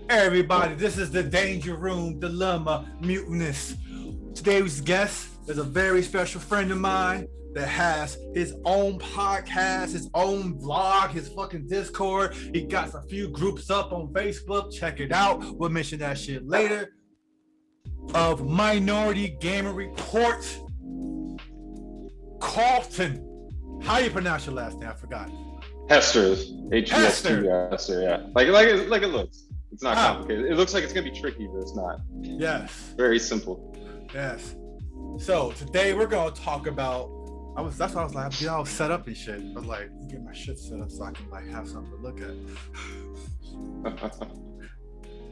Everybody, this is the Danger Room Dilemma Mutinous. Today's guest is a very special friend of mine that has his own podcast, his own vlog, his fucking Discord. He got a few groups up on Facebook. Check it out. We'll mention that shit later. Of Minority Gamer Report, Karlton. How you pronounce your last name? I forgot. Hester. Hester. Hester. Yeah. Like it looks. It's not complicated. It looks like it's gonna be tricky, but it's not. Yes. Very simple. Yes. So today we're gonna talk about. That's why I was like, get all set up and shit. I was like, get my shit set up so I can like have something to look at.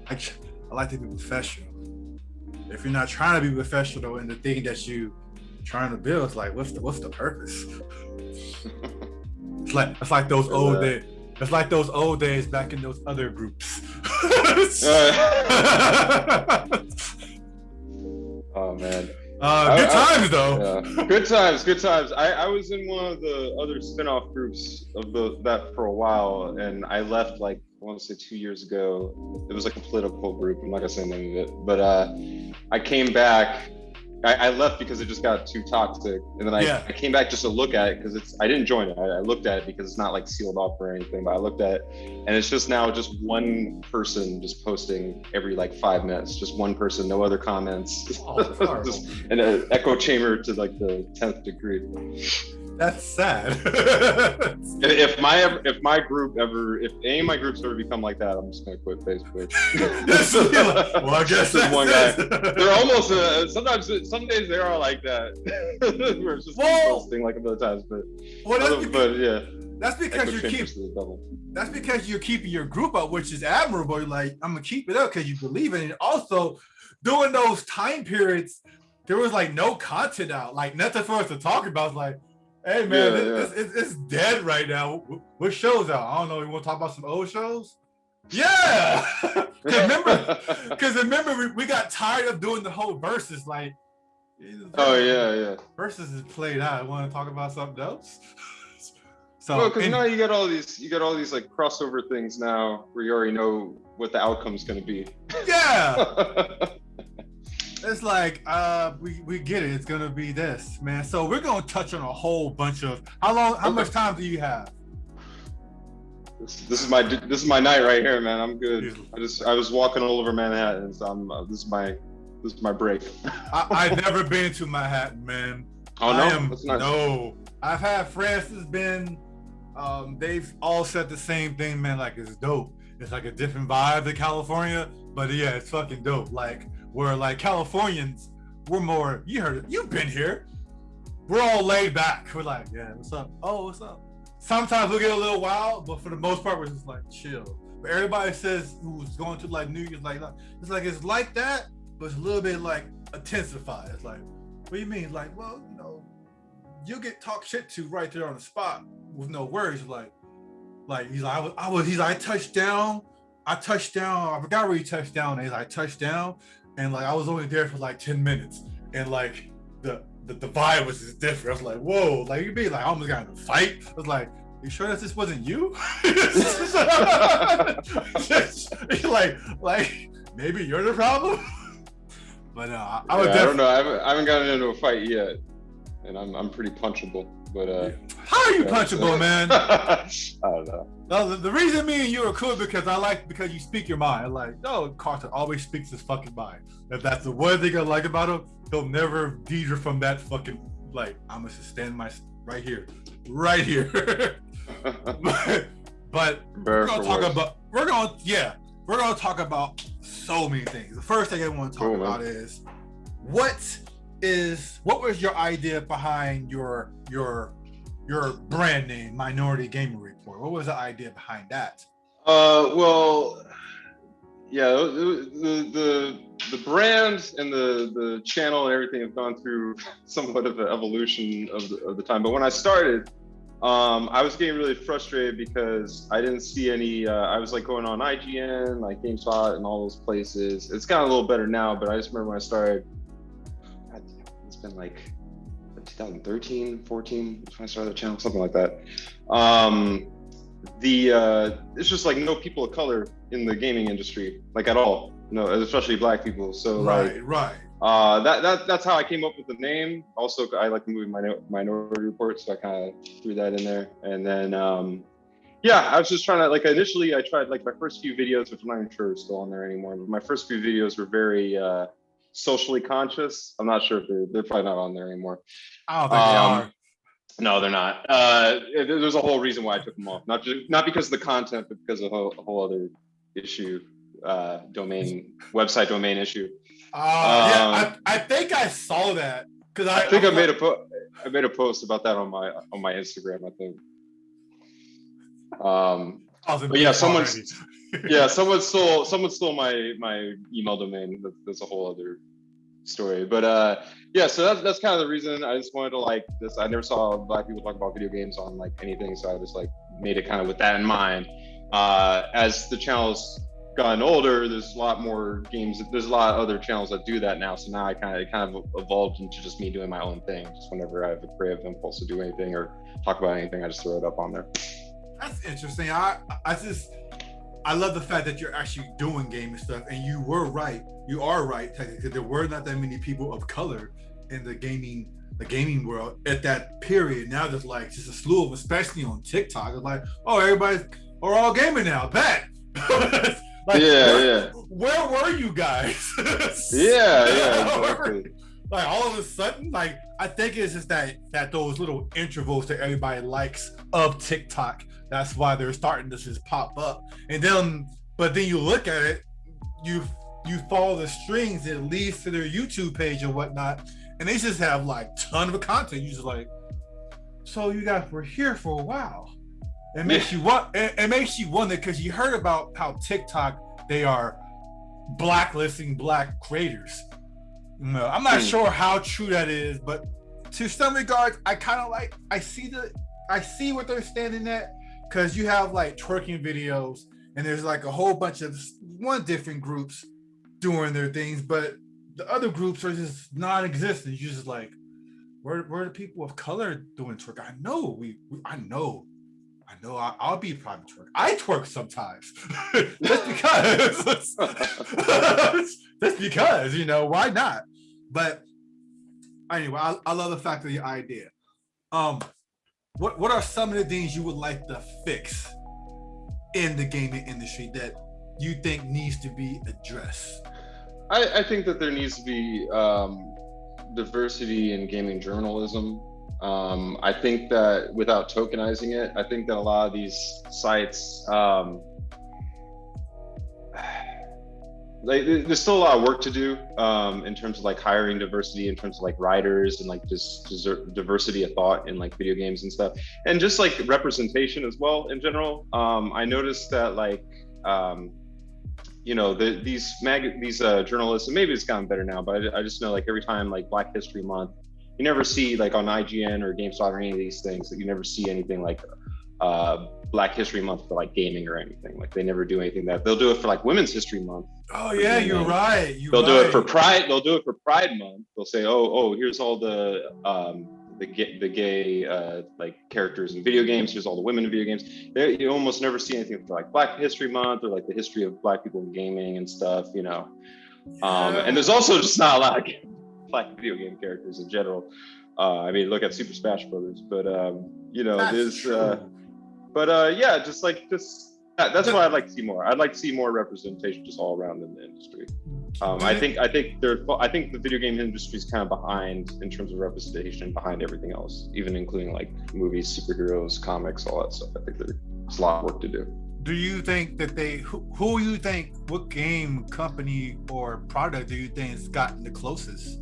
I like to be professional. If you're not trying to be professional in the thing that you trying to build, it's like, what's the purpose? It's like those old days. It's like those old days back in those other groups. Oh man. Good times though. Yeah. Good times. I was in one of the other spin-off groups of that for a while, and I left like I want to say 2 years ago. It was like a political group. I'm not gonna say the name of it, but I came back. I left because it just got too toxic, and then I came back just to look at it because I didn't join it. I looked at it because it's not like sealed off or anything, but I looked at it, and it's just now just one person just posting every like 5 minutes, just one person, no other comments, just an echo chamber to like the 10th degree. That's sad. If any of my groups ever become like that, I'm just gonna quit Facebook. Well, I guess that's one guy. They're almost some days they are like that. Where it's just posting like a million times, but yeah. That's because you're keeping your group up, which is admirable. You're like, I'm gonna keep it up because you believe in it. Also, during those time periods, there was like no content out, like nothing for us to talk about. It's like, hey man, it's dead right now. What shows out? I don't know. You want to talk about some old shows? Yeah. Because remember, we got tired of doing the whole versus. Like, versus is played out. I want to talk about something else. So because now you got all these like crossover things now where you already know what the outcome's going to be. Yeah. It's like, we get it. It's gonna be this, man. So we're gonna touch on a whole bunch of. How much time do you have? This is my night right here, man. I'm good. I was walking all over Manhattan, so this is my break. I've never been to Manhattan, man. Oh no, that's nice. No. I've had friends that's been. They've all said the same thing, man. Like, it's dope. It's like a different vibe to California, but yeah, it's fucking dope. Like, where like Californians, we're more, you heard it, you've been here. We're all laid back. We're like, yeah, what's up? Oh, what's up? Sometimes we'll get a little wild, but for the most part, we're just like chill. But everybody says who's going to like New York, it's like that, but it's a little bit like intensified. It's like, what do you mean? Like, well, you'll get talked shit to right there on the spot with no worries. Like he's like, I touched down. I forgot where he touched down. I touched down, and like I was only there for like 10 minutes, and like the vibe was just different. I was like, whoa, like you mean like I almost got in a fight? I was like, you sure that this wasn't you? like maybe you're the problem. But I don't know. I haven't gotten into a fight yet, and I'm pretty punchable. But how are you punchable, man? I don't know. No, the reason me and you are cool because you speak your mind. Like, Karlton always speaks his fucking mind. If that's the one thing I like about him, he'll never deter from that fucking, like, I'm gonna stand right here. but we're gonna talk about so many things. The first thing I want to talk about is what was your idea behind your brand name, Minority Gamer Report? What was the idea behind that? Well, yeah, the brand and the channel and everything have gone through somewhat of an evolution of the time. But when I started, I was getting really frustrated because I didn't see any. I was like going on IGN, like GameSpot, and all those places. It's gotten a little better now, but I just remember when I started. It's been like 2013, 14, when I started the channel, something like that. it's just like no people of color in the gaming industry, like at all. No, especially Black people. So right, right. That's how I came up with the name. Also, I like the movie Minority Report, so I kind of threw that in there. And then, yeah, I was just trying to, like, initially I tried, like, my first few videos, which I'm not even sure is still on there anymore, but my first few videos were very socially conscious. I'm not sure if they're probably not on there anymore. I don't think they are. No, they're not. There's a whole reason why I took them off. Not because of the content, but because of a whole other issue, website domain issue. Yeah, I think I saw that because I think I made a post about that on my Instagram, I think. But yeah, someone stole my email domain. That's a whole other story. But yeah, so that's kind of the reason. I just wanted to, like, this. I never saw Black people talk about video games on, like, anything, so I just, like, made it kind of with that in mind. As the channel's gotten older, there's a lot more games. There's a lot of other channels that do that now. So now it kind of evolved into just me doing my own thing. Just whenever I have a creative impulse to do anything or talk about anything, I just throw it up on there. That's interesting. I love the fact that you're actually doing gaming stuff, and you were right. You are right, technically. There were not that many people of color in the gaming world at that period. Now there's, like, just a slew of, especially on TikTok. It's like, oh, we're all gaming now. Bet. Like, where were you guys? yeah, exactly. Like, all of a sudden, like, I think it's just that those little intervals that everybody likes of TikTok. That's why they're starting to just pop up. But then you look at it, you follow the strings that leads to their YouTube page and whatnot, and they just have, like, ton of content. You just like, so you guys were here for a while. It makes you wonder, because you heard about how TikTok, they are blacklisting Black creators. No, I'm not sure how true that is, but to some regards, I see what they're standing at, because you have, like, twerking videos, and there's, like, a whole bunch of different groups doing their things, but the other groups are just non-existent. You're just like, where are the people of color doing twerk? I know. I'll be a private twerk. I twerk sometimes. Just because, you know, why not? But anyway, I love the fact of the idea. What are some of the things you would like to fix in the gaming industry that you think needs to be addressed? I think that there needs to be diversity in gaming journalism. I think that without tokenizing it, I think that a lot of these sites, like, there's still a lot of work to do in terms of, like, hiring diversity, in terms of, like, writers, and, like, just diversity of thought in, like, video games and stuff, and just, like, representation as well in general. I noticed that, like, you know, these journalists, and maybe it's gotten better now, but I just know, like, every time, like, Black History Month, you never see, like, on IGN or GameSpot or any of these things, that you never see anything like Black History Month for, like, gaming or anything. Like, they never do anything that. They'll do it for, like, Women's History Month. Oh yeah, you're right. They'll do it for Pride. They'll do it for Pride Month. They'll say, oh, here's all the gay like, characters in video games. Here's all the women in video games. You almost never see anything for, like, Black History Month or, like, the history of Black people in gaming and stuff. You know, and there's also just not a lot of Black video game characters in general. I mean, look at Super Smash Brothers, but you know, there's yeah, that's what I'd like to see more. I'd like to see more representation just all around in the industry. I think the video game industry is kind of behind in terms of representation, behind everything else, even including, like, movies, superheroes, comics, all that stuff. I think there's a lot of work to do. Do you think that what game company or product do you think has gotten the closest?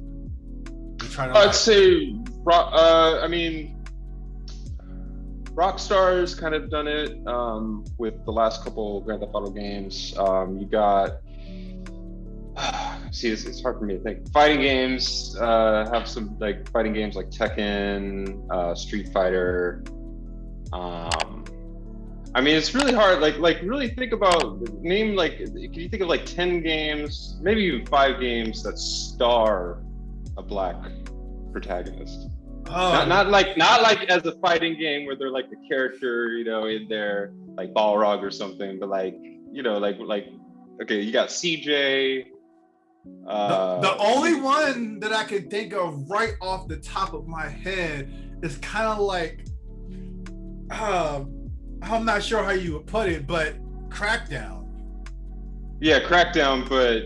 I'd say, I mean, Rockstar's kind of done it with the last couple Grand Theft Auto games. You got, it's hard for me to think. Fighting games have some, like, fighting games like Tekken, Street Fighter. I mean, it's really hard. Like really think about, name, like, can you think of, like, 10 games, maybe even 5 games that star a Black protagonist? Not like as a fighting game where they're like the character, you know, in there like Balrog or something, but like, you know, like okay, you got CJ. The only one that I can think of right off the top of my head is kind of like, I'm not sure how you would put it, but Crackdown. Yeah, Crackdown, but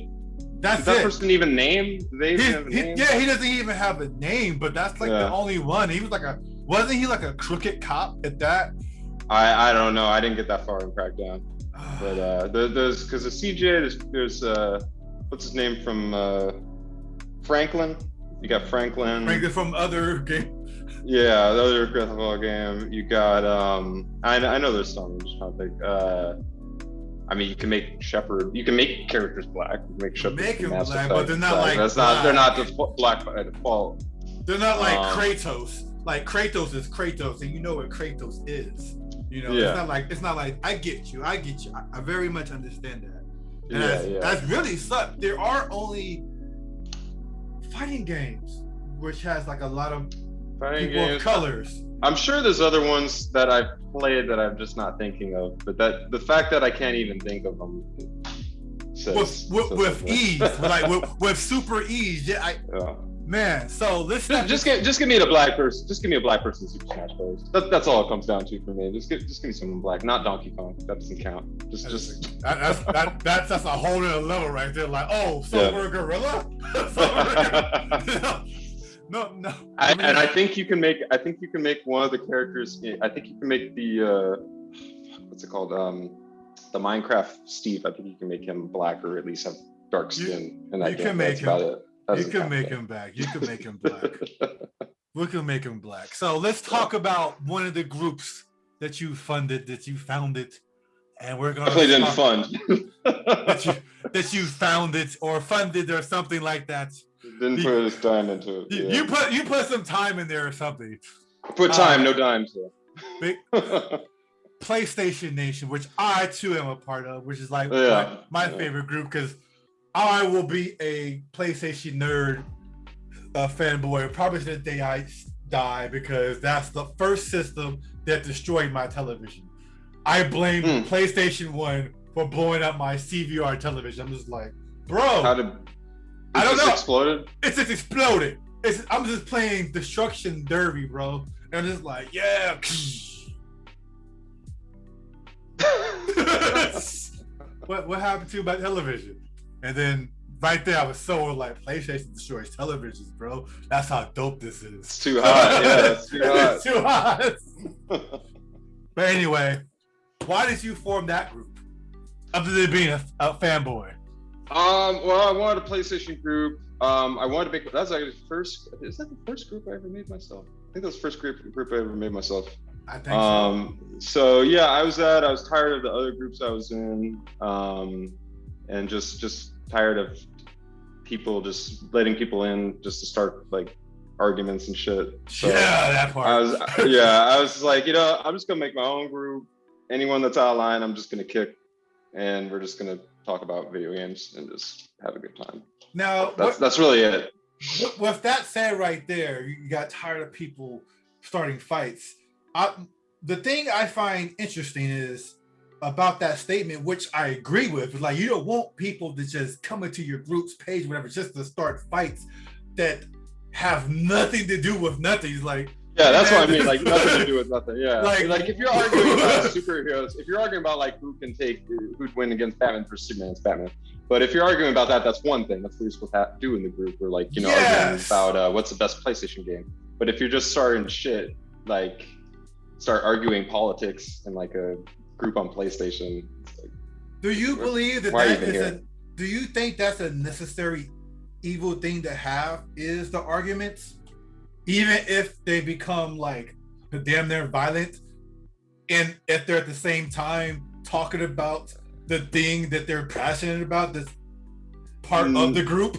that's is that it. person even named? Do they even have a name? Yeah, he doesn't even have a name, but that's like the only one. He was like wasn't he like a crooked cop at that? I don't know. I didn't get that far in Crackdown. But there's because of CJ, there's what's his name from Franklin? You got Franklin. Franklin from other game. Yeah, the other Grand Theft Auto game. You got I know there's some. I'm just trying to think. I mean, you can make Shepard. You can make characters black. You can make Shepard make him Mass black, Effect, but they're not like that's black. not. They're not black by default. They're not like Kratos. Like Kratos is Kratos, and you know what Kratos is. You know, it's not like I get you. I very much understand that. And that's really sucked. There are only fighting games which has like a lot of people of colors. I'm sure there's other ones that I've played that I'm just not thinking of, but that the fact that I can't even think of them says with ease, like with super ease. Man, so let's just give me a black person. Just give me a black person in Super Smash Bros. That's all it comes down to for me. Just give me someone black, not Donkey Kong. That doesn't count. That's a whole other level right there. Like, oh, so we're a gorilla? No. I think you can make one of the characters. I think you can make the what's it called? The Minecraft Steve. I think you can make him black or at least have dark skin. You can make him black. You can make him black. We can make him black. So let's talk about one of the groups that you founded, and we're gonna. I didn't fund. that you founded or funded or something like that. Didn't put his time into it. You put some time in there or something. Put time, no dimes. Big PlayStation Nation, which I too am a part of, which is like my favorite group because I will be a PlayStation nerd, fanboy, probably to the day I die because that's the first system that destroyed my television. I blame PlayStation 1 for blowing up my CVR television. I'm just like, bro. I don't know. Exploded? It's just exploded. I'm just playing Destruction Derby, bro. And I'm just like, yeah. What happened to my television? And then right there, I was so like, PlayStation destroys televisions, bro. That's how dope this is. It's too hot. Yeah, it's too hot. It's too hot. But anyway, why did you form that group? Other than being a fanboy. Well, I wanted a PlayStation group. I wanted to make. That's actually is that the first group I ever made myself? I think that was the first group I ever made myself. I think so. So yeah, I was tired of the other groups I was in, and just tired of people just letting people in just to start like arguments and shit. So yeah, that part. I was like, you know, I'm just gonna make my own group. Anyone that's out of line, I'm just gonna kick, and we're just gonna talk about video games and just have a good time. Now that's really it. With that said, right there, you got tired of people starting fights. The thing I find interesting is about that statement, which I agree with, is like you don't want people to just come into your group's page, whatever, just to start fights that have nothing to do with nothing. It's like, yeah, that's what I mean. Like nothing to do with nothing. Yeah, like if you're arguing about superheroes, if you're arguing about like who'd win against Batman versus Superman, it's Batman. But if you're arguing about that, that's one thing. That's what you're supposed to do in the group. We're like, you know, arguing about what's the best PlayStation game. But if you're just starting shit, like start arguing politics in like a group on PlayStation. Like, do you believe that do you think that's a necessary evil thing to have, is the arguments? Even if they become like damn near violent, and if they're at the same time talking about the thing that they're passionate about, that's part of the group?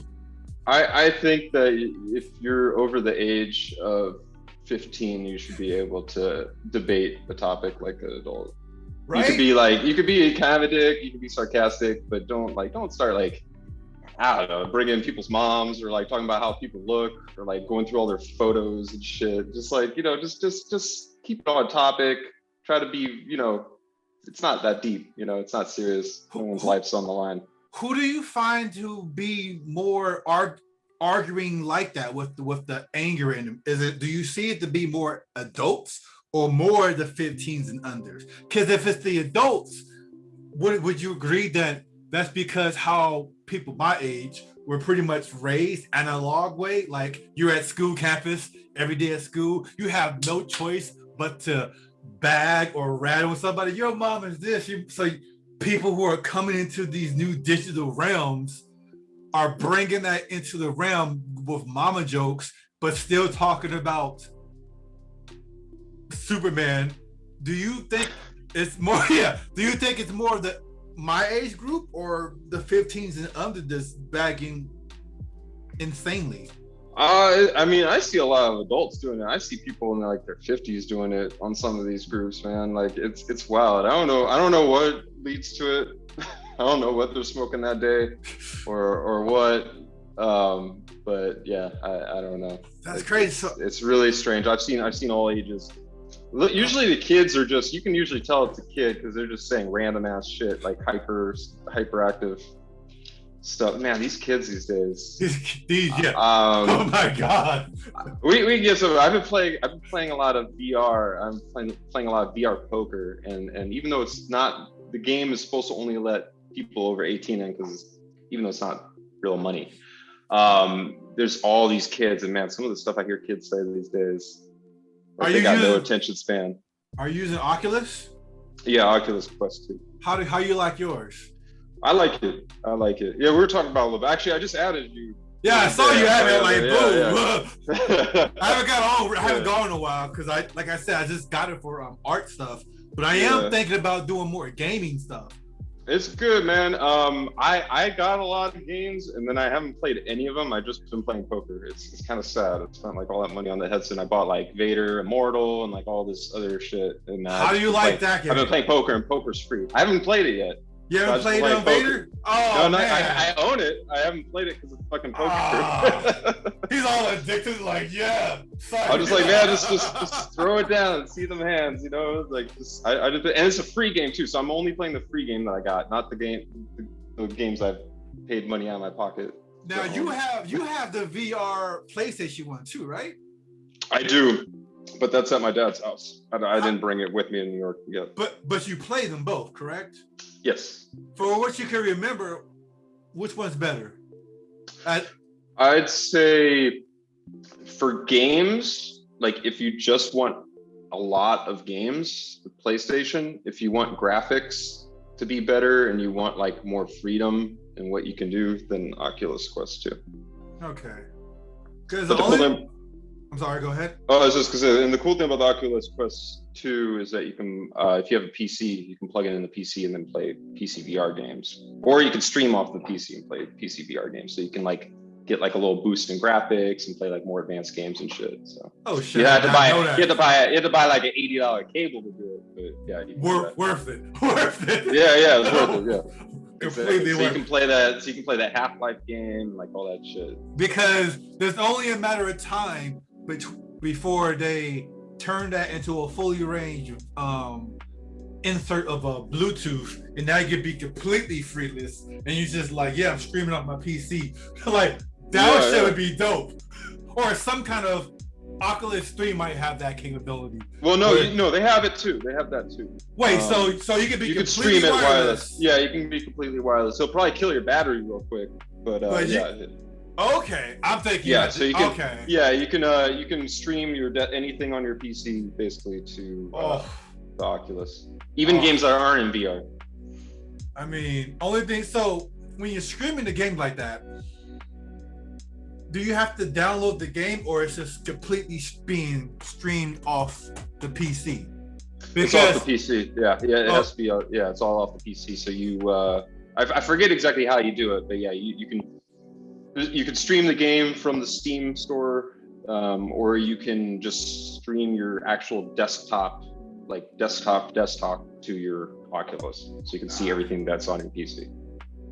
I think that if you're over the age of 15, you should be able to debate the topic like an adult. Right? You could be kind of a dick, you could be sarcastic, but don't start like I don't know, bring in people's moms or like talking about how people look or like going through all their photos and shit. Just like, you know, just keep it on topic. Try to be, you know, it's not that deep, you know, it's not serious. No one's life's on the line. Who do you find to be more arguing like that with the anger in them? Is it, do you see it to be more adults or more the 15s and unders? Because if it's the adults, would you agree that that's because how people my age were pretty much raised analog way? Like you're at school campus every day at school, you have no choice but to bag or rattle with somebody. Your mom is this. So people who are coming into these new digital realms are bringing that into the realm with mama jokes, but still talking about Superman. Do you think it's more? Yeah. Do you think it's more the my age group or the 15s and under that's bagging insanely? I mean, I see a lot of adults doing it. I see people in like their 50s doing it on some of these groups, man. Like it's wild. I don't know what leads to it. I don't know what they're smoking that day or what. But yeah, I don't know. That's crazy. It's really strange. I've seen all ages. Usually the kids are just, you can usually tell it's a kid because they're just saying random ass shit, like hyperactive stuff. Man, these kids these days. Yeah. Oh my god. We get so I've been playing a lot of VR. I'm playing a lot of VR poker, and even though it's not, the game is supposed to only let people over 18 in, because even though it's not real money, there's all these kids, and man, some of the stuff I hear kids say these days, like they got no attention span. Are you using Oculus? Yeah, Oculus Quest 2. How you like yours? I like it. Yeah, we were talking about a little bit. Actually, I just added you. Yeah, I saw you add it, like, boom. Yeah. I haven't gone in a while because like I said, I just got it for art stuff. But I am thinking about doing more gaming stuff. It's good, man. I got a lot of games, and then I haven't played any of them. I've just been playing poker. It's kind of sad. I spent like all that money on the headset. I bought like Vader, Immortal, and like all this other shit. And how do you like that game? I've been playing poker, and poker's free. I haven't played it yet. You haven't played on Vader? Oh, no, man. I own it. I haven't played it because it's fucking poker. He's all addicted, like, yeah. Sorry. I'm just like, man, just throw it down and see them hands, you know? Like, I just, and it's a free game too, so I'm only playing the free game that I got, not the games I've paid money out of my pocket. Now you have the VR PlayStation one too, right? I do, but that's at my dad's house. I didn't bring it with me in New York yet. But you play them both, correct? Yes. For what you can remember, which one's better? I'd say for games, like if you just want a lot of games, the PlayStation. If you want graphics to be better and you want like more freedom in what you can do, then Oculus Quest 2. Okay. Because I'm sorry, go ahead. Oh, it's just because, and the cool thing about the Oculus Quest 2 is that you can, if you have a PC, you can plug it in the PC and then play PC VR games. Or you can stream off the PC and play PC VR games. So you can like get like a little boost in graphics and play like more advanced games and shit. So shit! You had to buy like an $80 cable to do it. But yeah, worth it. Worth it. Yeah, it's worth it. Yeah. Completely so you can play that. So you can play that Half-Life game, like all that shit. Because there's only a matter of time before they turn that into a fully ranged insert of a Bluetooth, and now you could be completely freeless, and you just like, yeah, I'm streaming off my PC. Like that shit would be dope. Or some kind of Oculus 3 might have that capability. Well, no, they have it too. They have that too. Wait, so you can be you completely can stream it wireless. Yeah, you can be completely wireless. It'll probably kill your battery real quick, but yeah. Okay, I'm thinking. Yeah, so you can. Okay. Yeah, you can stream anything on your PC basically to the Oculus. Even games that aren't in VR. I mean, only thing. So when you're streaming the game like that, do you have to download the game, or it's just completely being streamed off the PC? It's off the PC. Yeah, it has to be. Yeah, it's all off the PC. So you, I forget exactly how you do it, but yeah, you can stream the game from the Steam store, or you can just stream your actual desktop to your Oculus, so you can see everything that's on your PC.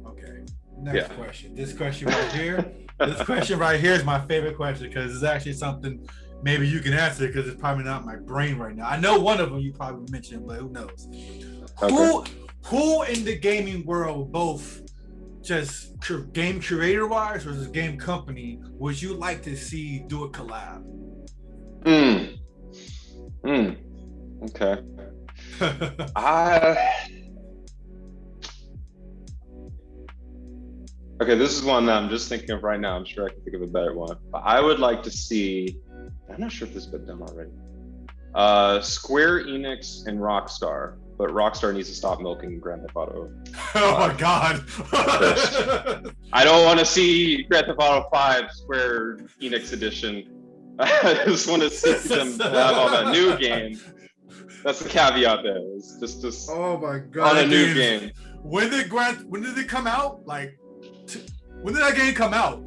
Okay. Next question. This question right here. This question right here is my favorite question because it's actually something maybe you can answer because it's probably not in my brain right now. I know one of them you probably mentioned, but who knows? Okay. Who in the gaming world, both just game creator wise or just game company, would you like to see do a collab? Okay. Okay, this is one that I'm just thinking of right now. I'm sure I can think of a better one. But I would like to see, I'm not sure if this has been done already. Square Enix and Rockstar, but Rockstar needs to stop milking Grand Theft Auto. Oh my God. I don't want to see Grand Theft Auto 5 Square Enix edition. I just want to see them have on a new game. That's the caveat there. It's just oh my God, on a new game. When did it come out? Like, when did that game come out?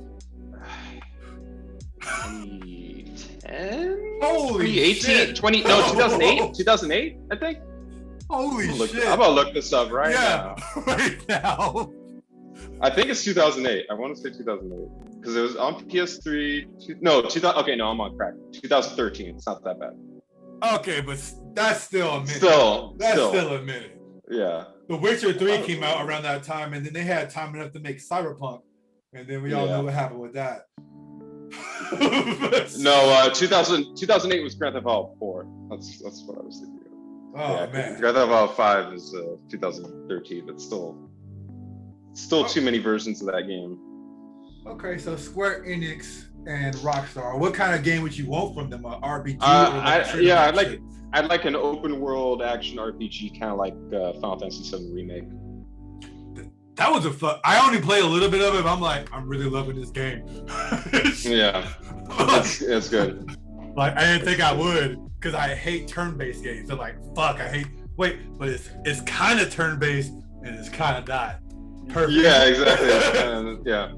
2010? Holy 2018? 2008? 2008, I think. Holy shit. I'm gonna look this up right now. Right now. I think it's 2008. I want to say 2008 because it was on PS3. Okay, no, I'm on crack. 2013. It's not that bad. Okay, but that's still a minute. Still a minute. Yeah. The Witcher 3 came out around that time, and then they had time enough to make Cyberpunk, and then we all know what happened with that. No, 2008 was Grand Theft Auto 4. That's what I was thinking of. Oh man. Grand Theft Auto 5 is 2013, but still too many versions of that game. Okay, so Square Enix and Rockstar. What kind of game would you want from them? An RPG? I'd like an open world action RPG, kind of like Final Fantasy VII Remake. That was a fun. I only played a little bit of it, but I'm like, I'm really loving this game. Yeah, it's good. Like, I didn't think I would because I hate turn-based games. So like, fuck, but it's kind of turn-based and it's kind of not. Perfect. Yeah, exactly. Yeah.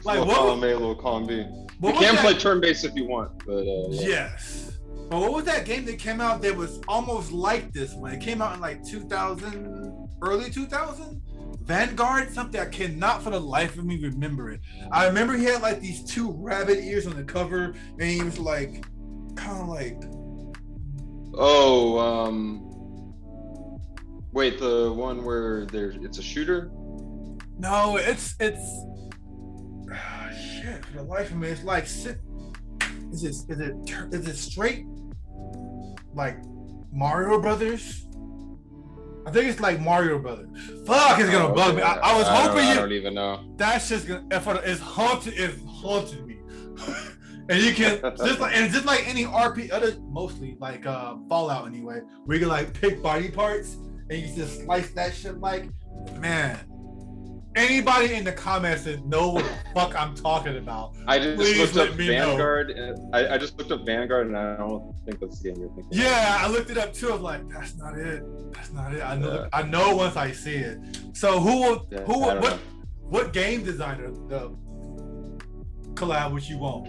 Like, little column A, little column B. You can play turn-based if you want, but yes. But what was that game that came out that was almost like this one? It came out in like 2000, early 2000? Vanguard? Something I cannot for the life of me remember it. I remember he had like these two rabbit ears on the cover, and he was like, kind of like... wait, the one where it's a shooter? No, it's shit, for the life of me, it's like, is it straight like Mario Brothers? I think it's like Mario Brothers. Fuck, it's gonna bug me. I was hoping I don't even know. That's just gonna. It's haunted me. And you can just like any RP, mostly like Fallout anyway, where you can like pick body parts and you just slice that shit. Like, man. Anybody in the comments that know what the fuck I'm talking about, I just looked up Vanguard. I just looked up Vanguard, and I don't think that's the game you're thinking. Yeah, I looked it up too. I was like, that's not it. I know once I see it. So what game designer the collab would you want?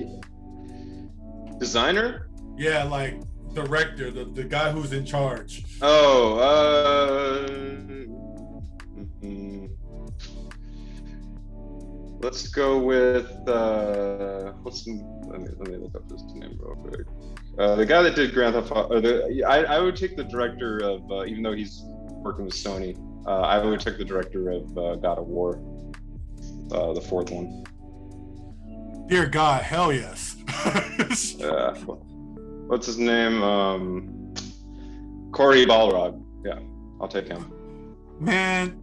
Designer? Yeah, like director, the guy who's in charge. Let's go with let me look up his name real quick. The guy that did Grand Theft Auto. I would take the director of even though he's working with Sony. I would take the director of God of War, the fourth one. Dear God, hell yes. What's his name? Corey Balrog. Yeah, I'll take him. Man.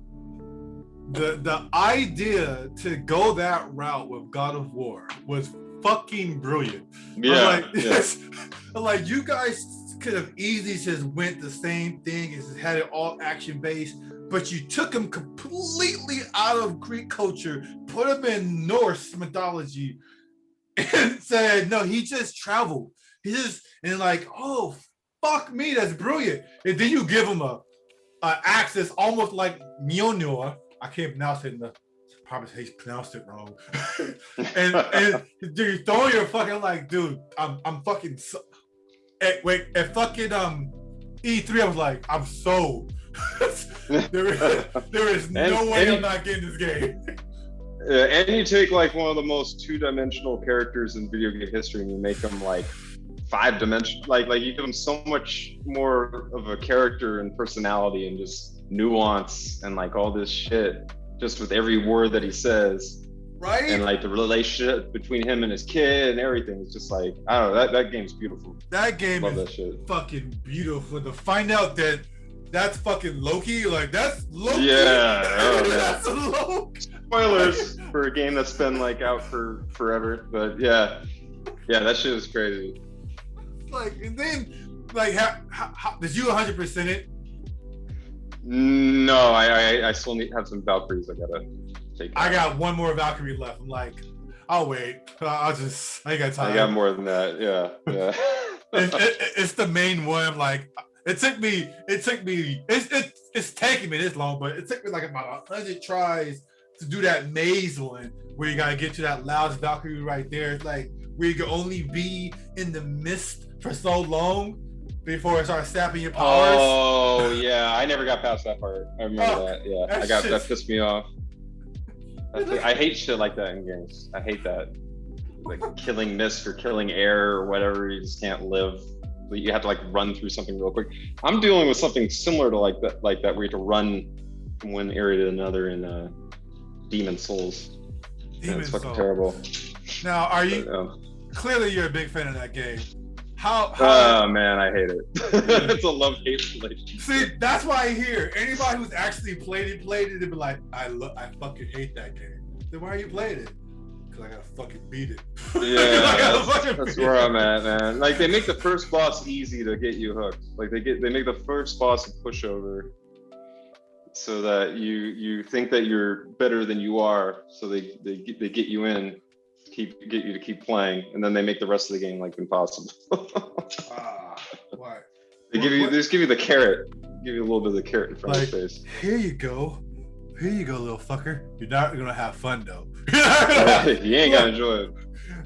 The idea to go that route with God of War was fucking brilliant. Yeah. Like you guys could have easily just went the same thing and just had it all action based, but you took him completely out of Greek culture, put him in Norse mythology, and said, no, he just traveled. And like, oh, fuck me, that's brilliant. And then you give him a axe that's almost like Mjolnir. I can't pronounce it. Probably pronounced it wrong. and dude, you throw your fucking like, dude, I'm fucking. At fucking E3, I was like, I'm sold. there is no way I'm not getting this game. And you take like one of the most two-dimensional characters in video game history and you make them like five-dimensional, like you give them so much more of a character and personality and just nuance and like all this shit just with every word that he says. Right? And like the relationship between him and his kid and everything. It's just like, I don't know, that game's beautiful. That game Love is that shit. fucking beautiful. To find out that that's fucking Loki, like that's Loki. Yeah, oh, that's Loki. Spoilers for a game that's been like out for forever, but yeah, that shit is crazy. Like, and then like, how did you 100% it? No, I still have some Valkyries I gotta take. I got one more Valkyrie left. I'm like, I'll wait. I ain't got time. I got more than that. Yeah. It's the main one. Like, it's taking me. It's taking me this long, but it took me like about 100 tries to do that maze one where you gotta get to that loudest Valkyrie right there. It's like where you can only be in the mist for so long before it starts sapping your powers. Oh yeah, I never got past that part. I remember that. Yeah, that pissed me off. I hate shit like that in games. I hate that, like killing mist or killing air or whatever. You just can't live. You have to like run through something real quick. I'm dealing with something similar to like that where you have to run from one area to another in Demon Souls. It's fucking terrible. Now, are you? Clearly, you're a big fan of that game. How oh man, I hate it. It's a love-hate relationship. See, that's why I hear anybody who's actually played it, and be like, I fucking hate that game. Then why are you playing it? Because I gotta fucking beat it. Yeah, that's where I'm at, man. Like they make the first boss easy to get you hooked. Like they make the first boss a pushover, so that you think that you're better than you are. So they get you in. Get you to keep playing, and then they make the rest of the game like impossible. Why? They just give you the carrot, give you a little bit of the carrot in front of your face. Here you go, little fucker. You're not gonna have fun though. You ain't gonna enjoy it.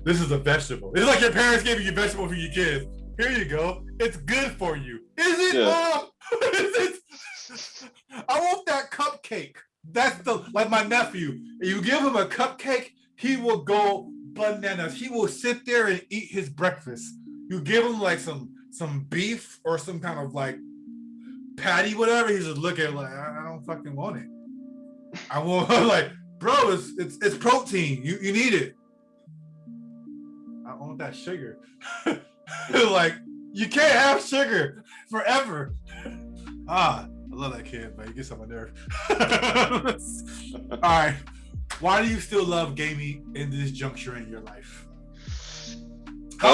This is a vegetable. It's like your parents gave you a vegetable for your kids. Here you go. It's good for you. Is it, Mom? Is it? I want that cupcake. That's like my nephew. You give him a cupcake, he will go bananas. He will sit there and eat his breakfast. You give him like some beef or some kind of like patty, whatever. He's just looking like, I don't fucking want it. I want like, bro, it's protein. You need it. I want that sugar. Like, you can't have sugar forever. I love that kid, but he gets on my nerve. All right. Why do you still love gaming in this juncture in your life? How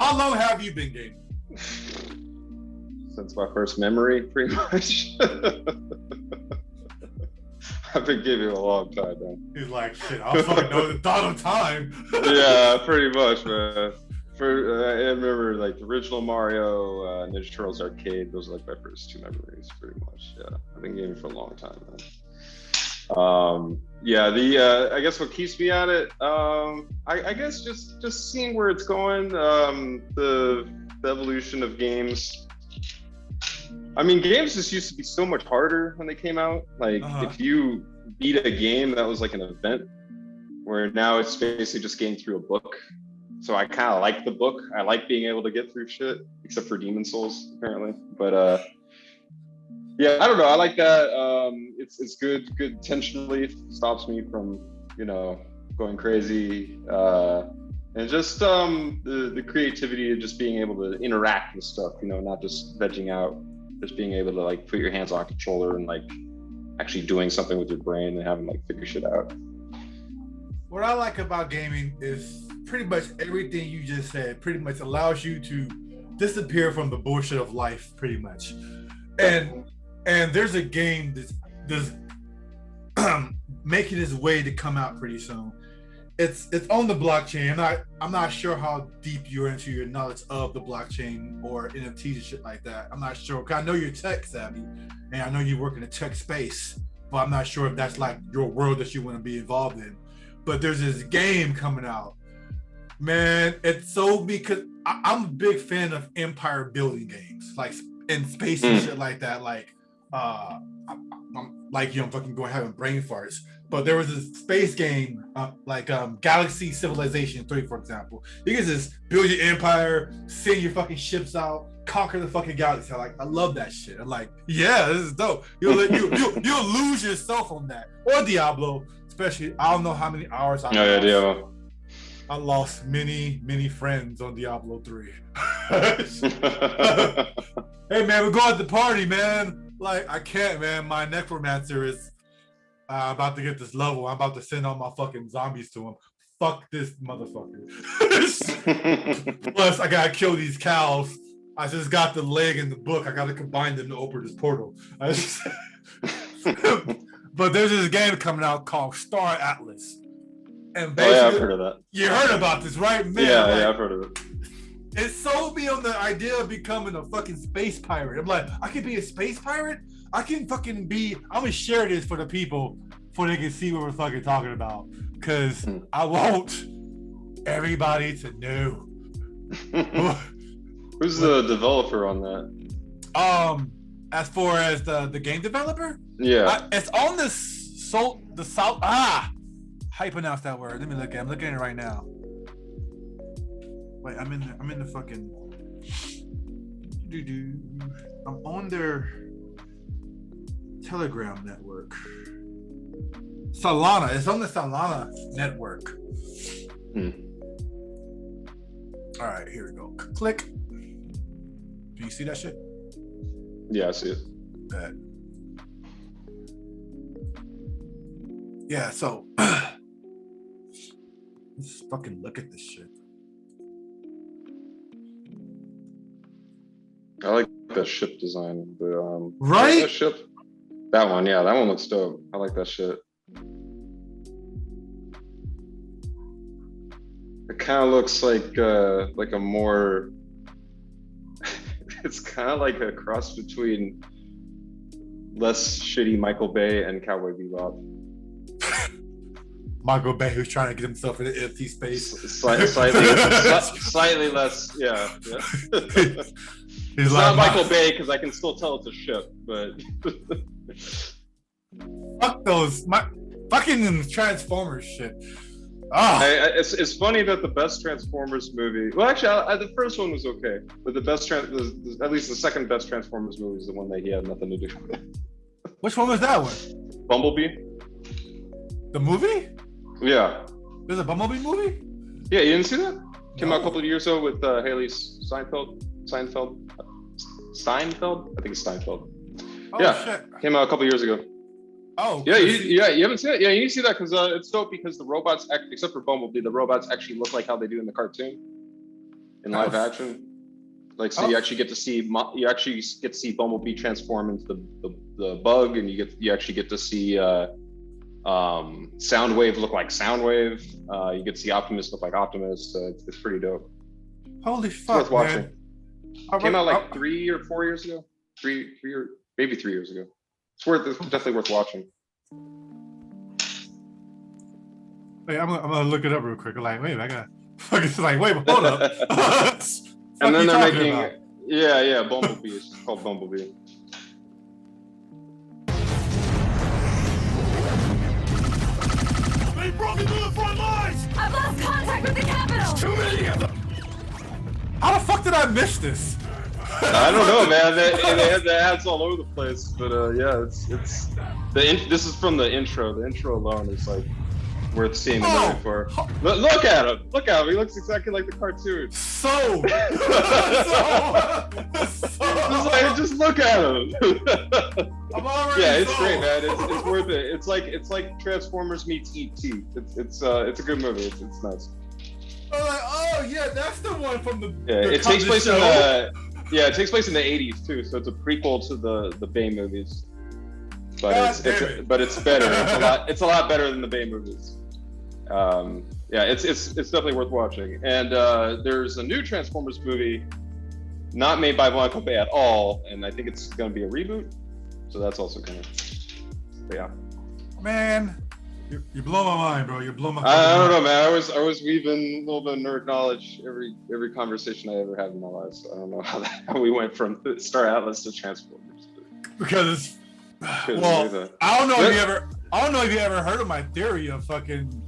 long have you been gaming? Since my first memory, pretty much. I've been gaming a long time, man. He's like, shit, I fucking know the thought of time. Yeah, pretty much, man. I remember like the original Mario, Ninja Turtles arcade. Those are like my first two memories, pretty much. Yeah, I've been gaming for a long time, man. I guess what keeps me at it, I guess just seeing where it's going, the evolution of games. I mean, games just used to be so much harder when they came out. Like if you beat a game, that was like an event, where now it's basically just getting through a book. So I kind of like the book. I like being able to get through shit, except for Demon Souls apparently. But yeah, I don't know. I like that. It's good tension relief. Stops me from, going crazy. And just the creativity of just being able to interact with stuff, not just vegging out, just being able to like put your hands on a controller and like actually doing something with your brain and having like figure shit out. What I like about gaming is pretty much everything you just said pretty much allows you to disappear from the bullshit of life, pretty much. And there's a game that's making its way to come out pretty soon. It's on the blockchain. I'm not sure how deep you're into your knowledge of the blockchain or NFTs and shit like that. I'm not sure. 'Cause I know you're tech savvy and I know you work in the tech space, but I'm not sure if that's like your world that you want to be involved in. But there's this game coming out. Man, it's so because I'm a big fan of empire building games, like in space and shit like that. Like, I'm fucking going having brain farts. but there was a space game like Galaxy Civilization 3, for example. You can just build your empire, send your fucking ships out, conquer the fucking galaxy. I love that shit. I'm like, yeah, this is dope. You'll lose yourself on that. Or Diablo, especially. I don't know how many hours I lost. Diablo. I lost many friends on Diablo 3. Hey man, we're going to the party, man. Like, I can't, man. My necromancer is about to get this level. I'm about to send all my fucking zombies to him. Fuck this motherfucker. Plus, I gotta kill these cows. I just got the leg in the book. I gotta combine them to open this portal. But there's this game coming out called Star Atlas. And basically, I've heard of that. You heard about this, right, man? Yeah, I've heard of it. It sold me on the idea of becoming a fucking space pirate. I'm like, I can be a space pirate? I can fucking be, I'm gonna share this for the people so they can see what we're fucking talking about. Cause I want everybody to know. Who's the developer on that? As far as the game developer? Yeah. It's on the south. How you pronounce that word? Let me look at it. I'm looking at it right now. Wait, I'm in the fucking I'm on their Telegram network. Solana. It's on the Solana network. All right, here we go. Click. Do you see that shit? Yeah, I see it. Bad. Yeah, so let's fucking look at this shit. I like that ship design. Right? That ship. That one, yeah, that one looks dope. I like that shit. It kind of looks like a more. It's kind of like a cross between less shitty Michael Bay and Cowboy Bebop. Michael Bay, who's trying to get himself into NFT space. Slightly less, yeah. He's it's like, not Michael Bay because I can still tell it's a ship, but fuck those fucking Transformers shit. It's funny that the best Transformers movie. Well, actually, the first one was okay, but at least the second best Transformers movie is the one that he had nothing to do with. Which one was that one? Bumblebee. The movie? Yeah. There's a Bumblebee movie? Yeah, you didn't see that? Came out a couple of years ago with Haley Steinfeld. I think it's Steinfeld. Oh, yeah, shit. Came out a couple of years ago. Oh, yeah, you haven't seen it? Yeah, you need to see that because it's dope because the robots, except for Bumblebee, the robots actually look like how they do in the cartoon, in live action. Like, so you actually get to see Bumblebee transform into the bug, and you actually get to see Soundwave look like Soundwave. You get to see Optimus look like Optimus. It's pretty dope. Holy fuck, it's worth watching. Man. Came out like 3 or 4 years ago. Maybe 3 years ago. It's definitely worth watching. Wait, I'm gonna look it up real quick. Like, wait, I got fucking like, wait, hold up. And then they're making Bumblebee. It's just called Bumblebee. They broke into the front lines! I've lost contact with the capital! Too many of them! How the fuck did I miss this? I don't know, man. They had the ads all over the place, but this is from the intro. The intro alone is like worth seeing the movie for. Look at him! Look at him! He looks exactly like the cartoon. Just look at him. It's great, man. It's worth it. It's like Transformers meets E.T. It's a good movie. It's nice. Oh yeah, that's the one from the. Yeah, it takes place in the 80s too, so it's a prequel to the Bay movies. But it's better. It's a lot better than the Bay movies. It's definitely worth watching. And there's a new Transformers movie, not made by Michael Bay at all, and I think it's going to be a reboot. So that's also kind of, yeah. Man, you blow my mind, bro. You blow my. I don't know, man. I was weaving a little bit of nerd knowledge every conversation I ever had in my life. So I don't know how we went from Star Atlas to Transformers. Because I don't know if you ever. I don't know if you ever heard of my theory of fucking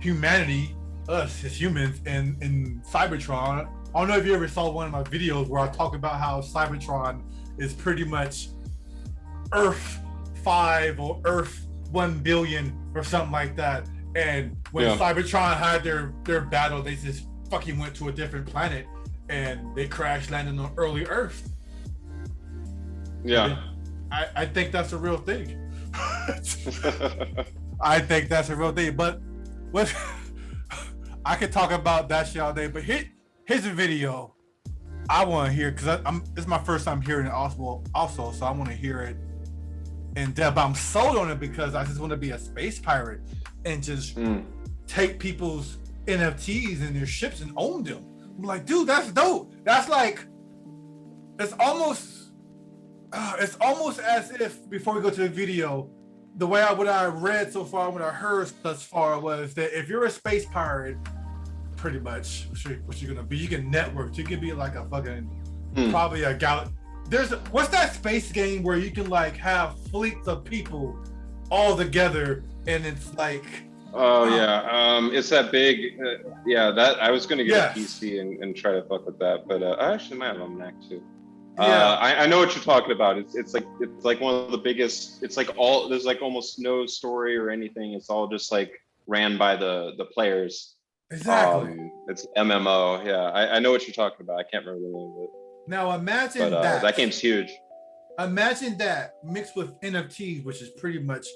humanity, us as humans, in Cybertron. I don't know if you ever saw one of my videos where I talk about how Cybertron is pretty much Earth 5 or Earth 1 billion or something like that. And when Cybertron had their battle, they just fucking went to a different planet and they crash landed on early Earth. Yeah. I think that's a real thing. I think that's a real thing. But what I could talk about that shit all day, but here's a video I want to hear, because it's my first time hearing it also, so I want to hear it in depth. But I'm sold on it because I just want to be a space pirate and just take people's NFTs and their ships and own them. I'm like, dude, that's dope. That's like, it's almost as if, before we go to the video, the way what I read so far, what I heard thus far was that if you're a space pirate, pretty much what you're gonna be, you can network. You can be like a fucking probably a gal. What's that space game where you can like have fleets of people all together and it's like it's that big that I was gonna get a PC and try to fuck with that, but I actually might have a Mac too. I know what you're talking about. It's like one of the biggest. It's like there's like almost no story or anything. It's all just like ran by the players. Exactly. It's MMO. Yeah, I know what you're talking about. I can't remember the name of it. Now imagine that game's huge. Imagine that mixed with NFTs, which is pretty much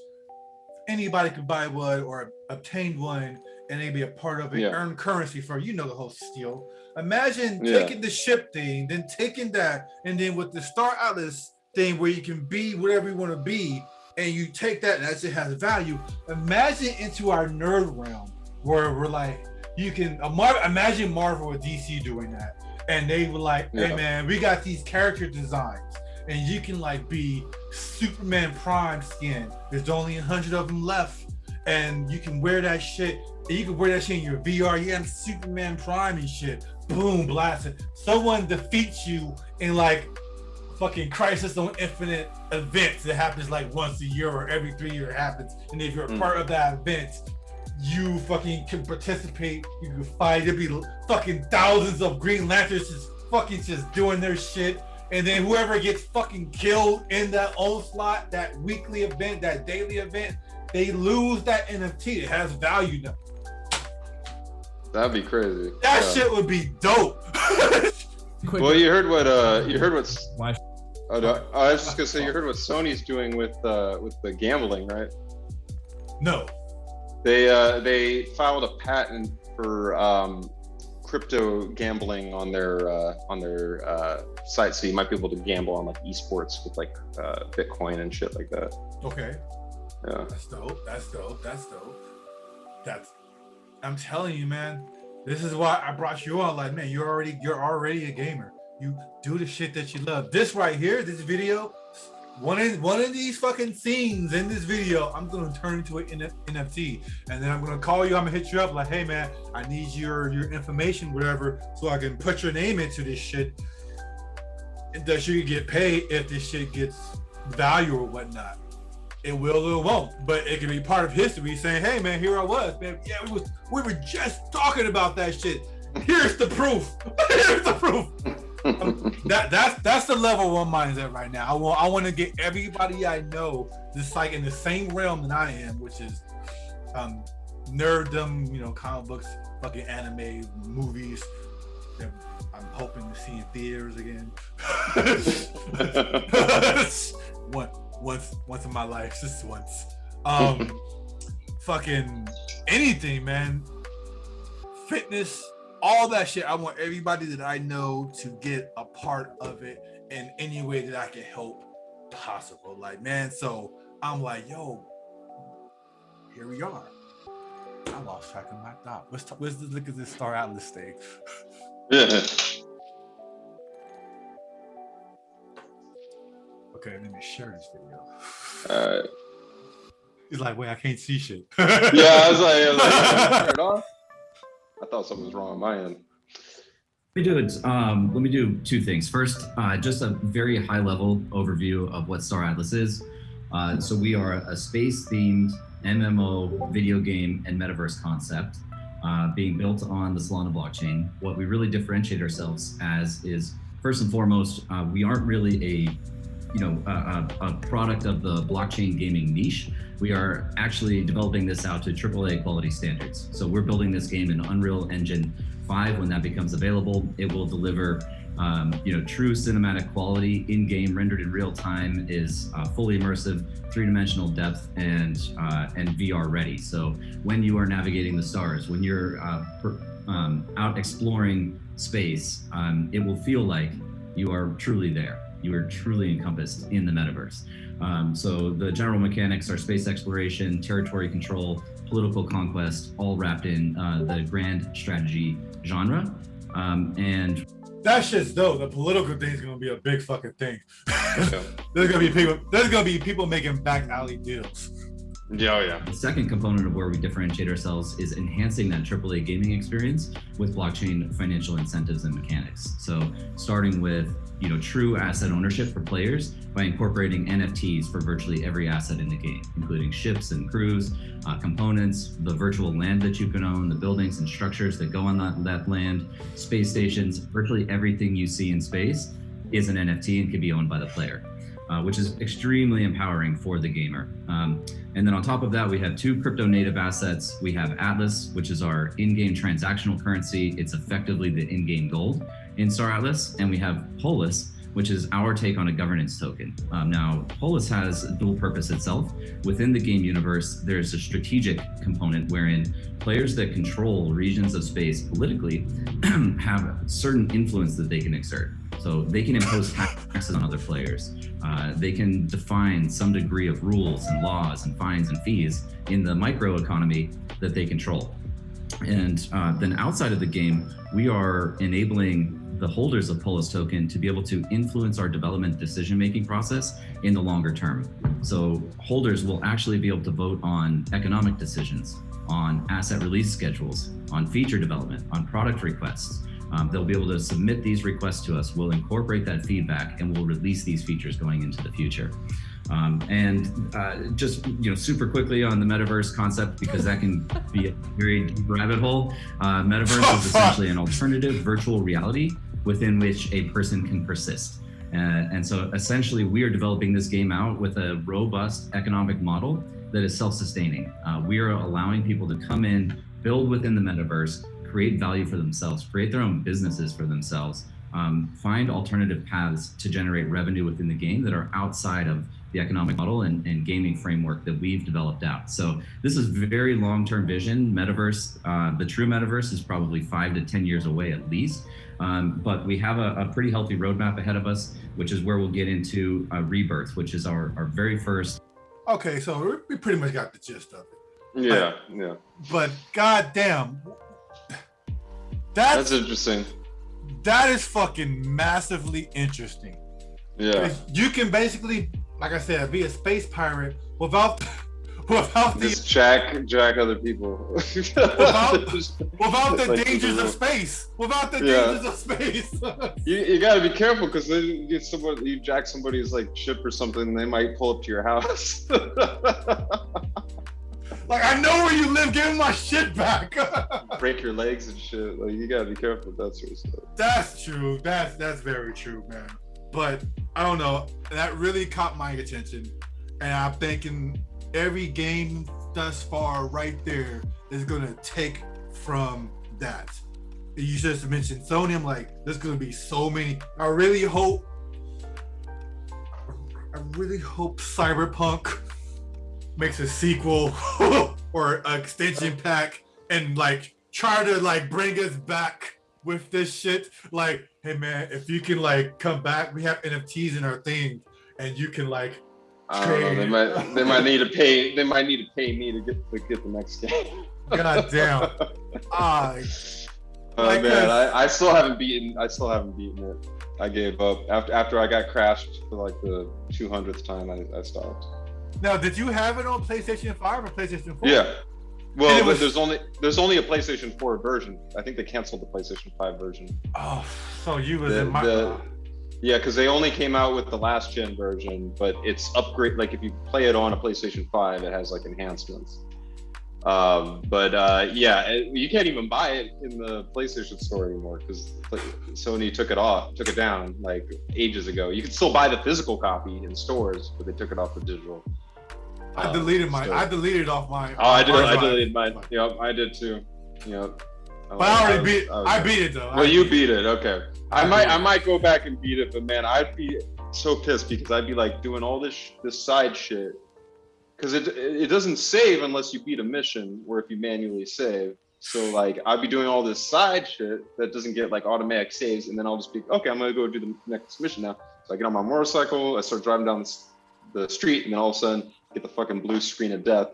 anybody could buy one or obtain one, and they be a part of it, earn currency for the whole steal. Imagine taking the ship thing, then taking that, and then with the Star Atlas thing where you can be whatever you want to be, and you take that and that shit has value. Imagine into our nerd realm where we're like, you can imagine Marvel or DC doing that, and they were like, hey man, we got these character designs, and you can like be Superman Prime skin. There's only 100 of them left, and you can wear that shit. And you can wear that shit in your VR. Yeah, I'm Superman Prime and shit. Boom, blast it. Someone defeats you in like fucking Crisis on Infinite events that happens like once a year or every 3 years it happens. And if you're a part of that event, you fucking can participate. You can fight. There'll be fucking thousands of Green Lanterns just doing their shit. And then whoever gets fucking killed in that onslaught, that weekly event, that daily event, they lose that NFT. It has value now. That'd be crazy. That shit would be dope. Well, you heard what's. I was just gonna say, you heard what Sony's doing with the gambling, right? No. They filed a patent for crypto gambling on their site, so you might be able to gamble on like esports with like Bitcoin and shit like that. Okay. Yeah. That's dope. I'm telling you, man. This is why I brought you on. Like, man, you're already a gamer. You do the shit that you love. This right here, this video, one of these fucking scenes in this video, I'm gonna turn into an NFT, and then I'm gonna call you. I'm gonna hit you up like, hey man, I need your information, whatever, so I can put your name into this shit. That you can get paid if this shit gets value or whatnot. It will or it won't, but it can be part of history saying, hey man, here I was, man. Yeah, we were just talking about that shit. Here's the proof. Here's the proof. That's the level one mind's at right now. I want to get everybody I know just like in the same realm that I am, which is nerddom, comic books, fucking anime, movies. I'm hoping to see in theaters again. Once in my life, just once. Fucking anything, man. Fitness, all that shit. I want everybody that I know to get a part of it in any way that I can help possible. Like, man, so I'm like, yo, here we are. I lost track of my thought. Let's look at this Star Atlas thing. Okay, let me share this video. He's like, wait, I can't see shit. Yeah, I was like, turn it off. I thought something was wrong on my end. Let me do two things. First, just a very high level overview of what Star Atlas is. So we are a space-themed MMO video game and metaverse concept being built on the Solana blockchain. What we really differentiate ourselves as is, first and foremost, we aren't really a product of the blockchain gaming niche. We are actually developing this out to AAA quality standards. So we're building this game in Unreal Engine 5. When that becomes available, it will deliver true cinematic quality, in-game, rendered in real time, is fully immersive, three-dimensional depth, and VR ready. So when you are navigating the stars, when you're out exploring space, it will feel like you are truly there. You are truly encompassed in the metaverse. So the general mechanics are space exploration, territory control, political conquest, all wrapped in the grand strategy genre. And that shit's dope. The political thing is gonna be a big fucking thing. There's gonna be people making back alley deals. Yeah. The second component of where we differentiate ourselves is enhancing that AAA gaming experience with blockchain financial incentives and mechanics. So starting with true asset ownership for players by incorporating NFTs for virtually every asset in the game, including ships and crews, components, the virtual land that you can own, the buildings and structures that go on that land, space stations. Virtually everything you see in space is an NFT and can be owned by the player, which is extremely empowering for the gamer. And then on top of that, we have two crypto native assets. We have Atlas, which is our in-game transactional currency. It's effectively the in-game gold in Star Atlas. And we have Polis, which is our take on a governance token. Now, Polis has a dual purpose itself. Within the game universe, there's a strategic component wherein players that control regions of space politically have certain influence that they can exert. So they can impose taxes on other players. They can define some degree of rules and laws and fines and fees in the microeconomy that they control. And then outside of the game, we are enabling the holders of Polis token to be able to influence our development decision-making process in the longer term. So holders will actually be able to vote on economic decisions, on asset release schedules, on feature development, on product requests. They'll be able to submit these requests to us. We'll incorporate that feedback and we'll release these features going into the future. Just super quickly on the metaverse concept, because that can be a very deep rabbit hole. Metaverse is essentially an alternative virtual reality within which a person can persist. And so essentially we are developing this game out with a robust economic model that is self-sustaining. We are allowing people to come in, build within the metaverse, create value for themselves, create their own businesses for themselves, find alternative paths to generate revenue within the game that are outside of the economic model and gaming framework that we've developed out. So this is very long-term vision. Metaverse, the true metaverse is probably 5 to 10 years away at least. But we have a pretty healthy roadmap ahead of us, which is where we'll get into Rebirth, which is our very first. Okay, so we pretty much got the gist of it. Yeah. But goddamn, that's interesting. That is fucking massively interesting. Yeah. You can basically, like I said, be a space pirate without just jack other people. without the like dangers of space. Without the dangers of space. you gotta be careful, because then you jack somebody's like ship or something, and they might pull up to your house. Like, I know where you live, give me my shit back. Break your legs and shit. Like, you gotta be careful with that sort of stuff. That's true. That's very true, man. But I don't know. That really caught my attention. And I'm thinking every game thus far right there is gonna take from that. You just mentioned Sony. I'm like, there's gonna be so many. I really hope Cyberpunk makes a sequel or an extension pack and like try to like bring us back with this shit. Like, hey man, if you can like come back, we have NFTs in our thing, and you can like trade. They might need to pay me to get the next game. God damn. Man, I still haven't beaten it. I gave up after I got crashed for like the 200th time. I stopped. Now, did you have it on PlayStation 5 or PlayStation 4? Yeah. Well, there's only a PlayStation 4 version. I think they canceled the PlayStation 5 version. Oh, so you was in my. Yeah, because they only came out with the last gen version, but it's upgrade. Like if you play it on a PlayStation 5, it has like enhancements. Yeah, you can't even buy it in the PlayStation Store anymore because Sony took it down like ages ago. You can still buy the physical copy in stores, but they took it off the digital. I deleted it off my. Oh, I deleted mine. Yep, I did too. Yep. But I beat it though. Well, you beat it. Okay. I might go back and beat it, but man, I'd be so pissed because I'd be like doing all this side shit. Because it doesn't save unless you beat a mission, or if you manually save. So like I'd be doing all this side shit that doesn't get like automatic saves, and then I'll just be okay. I'm gonna go do the next mission now. So I get on my motorcycle, I start driving down the street, and then all of a sudden get the fucking blue screen of death,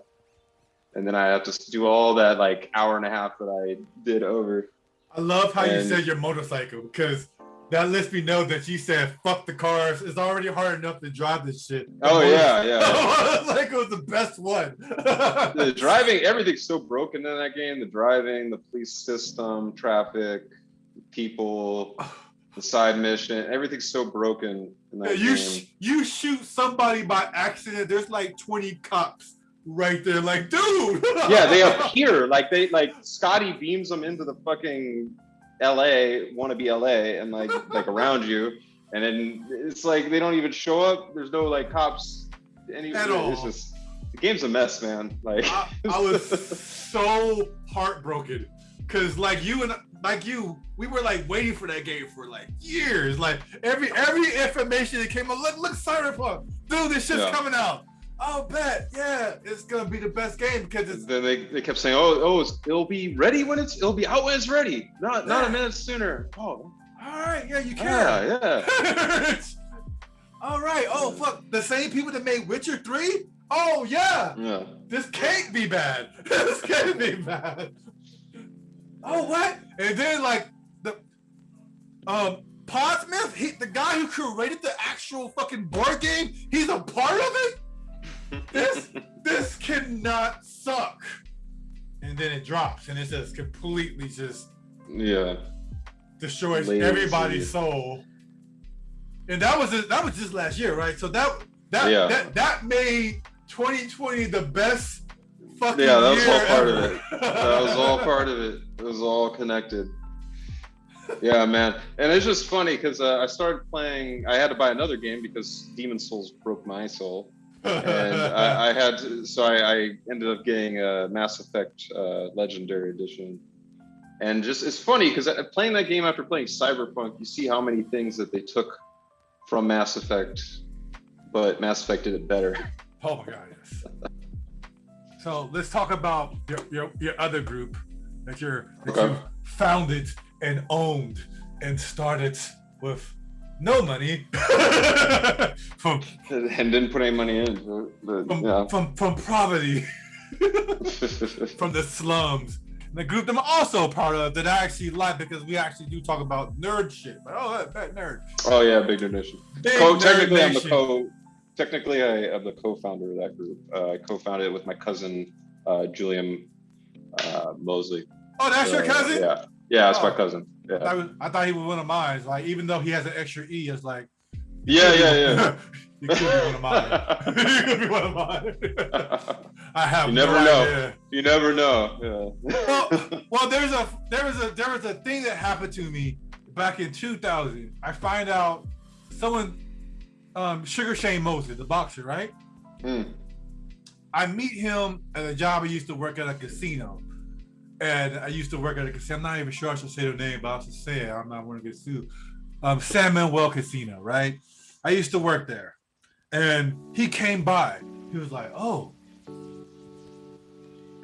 and then I have to do all that like hour and a half that I did over. I love how you said your motorcycle because that lets me know that you said fuck the cars. It's already hard enough to drive this shit. Oh yeah. Like it was the best one. The driving, everything's so broken in that game. The driving, the police system, traffic, people, the side mission, everything's so broken in that game. You shoot somebody by accident, there's like 20 cops right there, like dude. Yeah, they appear like Scotty beams them into the fucking wannabe LA, and like around you, and then it's like they don't even show up. There's no like cops at all. It's just the game's a mess, man. Like I was so heartbroken because like you, we were like waiting for that game for like years. Like every information that came out, look Cyberpunk, dude, this shit's coming out. Oh, bet, yeah, it's gonna be the best game because it's. Then they kept saying, it'll be ready it'll be out when it's ready, not a minute sooner. Oh, all right, yeah, you can. Yeah. All right. Oh, fuck, the same people that made Witcher 3. Oh yeah. Yeah. This can't be bad. This can't be bad. Oh what? And then like the Podsmith, the guy who created the actual fucking board game, he's a part of it. This cannot suck. And then it drops and it just completely just destroys everybody's soul. And that was just last year, right? So that made 2020 the best fucking year. Yeah, that was all part ever. of it. That was all part of it. It was all connected. Yeah, man. And it's just funny because I started playing. I had to buy another game because Demon Souls broke my soul. And I ended up getting a Mass Effect Legendary Edition. And just it's funny because playing that game after playing Cyberpunk, you see how many things that they took from Mass Effect, but Mass Effect did it better. Oh my god, yes. So let's talk about your other group that you founded and owned and started with no money and didn't put any money in from poverty, from the slums. And the group that I'm also part of that I actually like because we actually do talk about nerd shit. Like, that nerd. Oh yeah, Big Nerd Nation. Technically, I am the co-founder of that group. I co-founded it with my cousin Julian Mosley. Oh, that's your cousin? Yeah, that's my cousin. Yeah. I thought he was one of mine. Like, even though he has an extra E, it's like. Yeah. You could be one of mine. You could be one of mine. I have. You never know. Idea. You never know. Yeah. Well, there was a thing that happened to me back in 2000. I find out someone, Sugar Shane Mosley, the boxer, right? I meet him at a job. I used to work at a casino. And I used to work at a casino. I'm not even sure I should say their name, but I'll just say it. I'm not going to get sued. San Manuel Casino, right? I used to work there. And he came by. He was like, oh.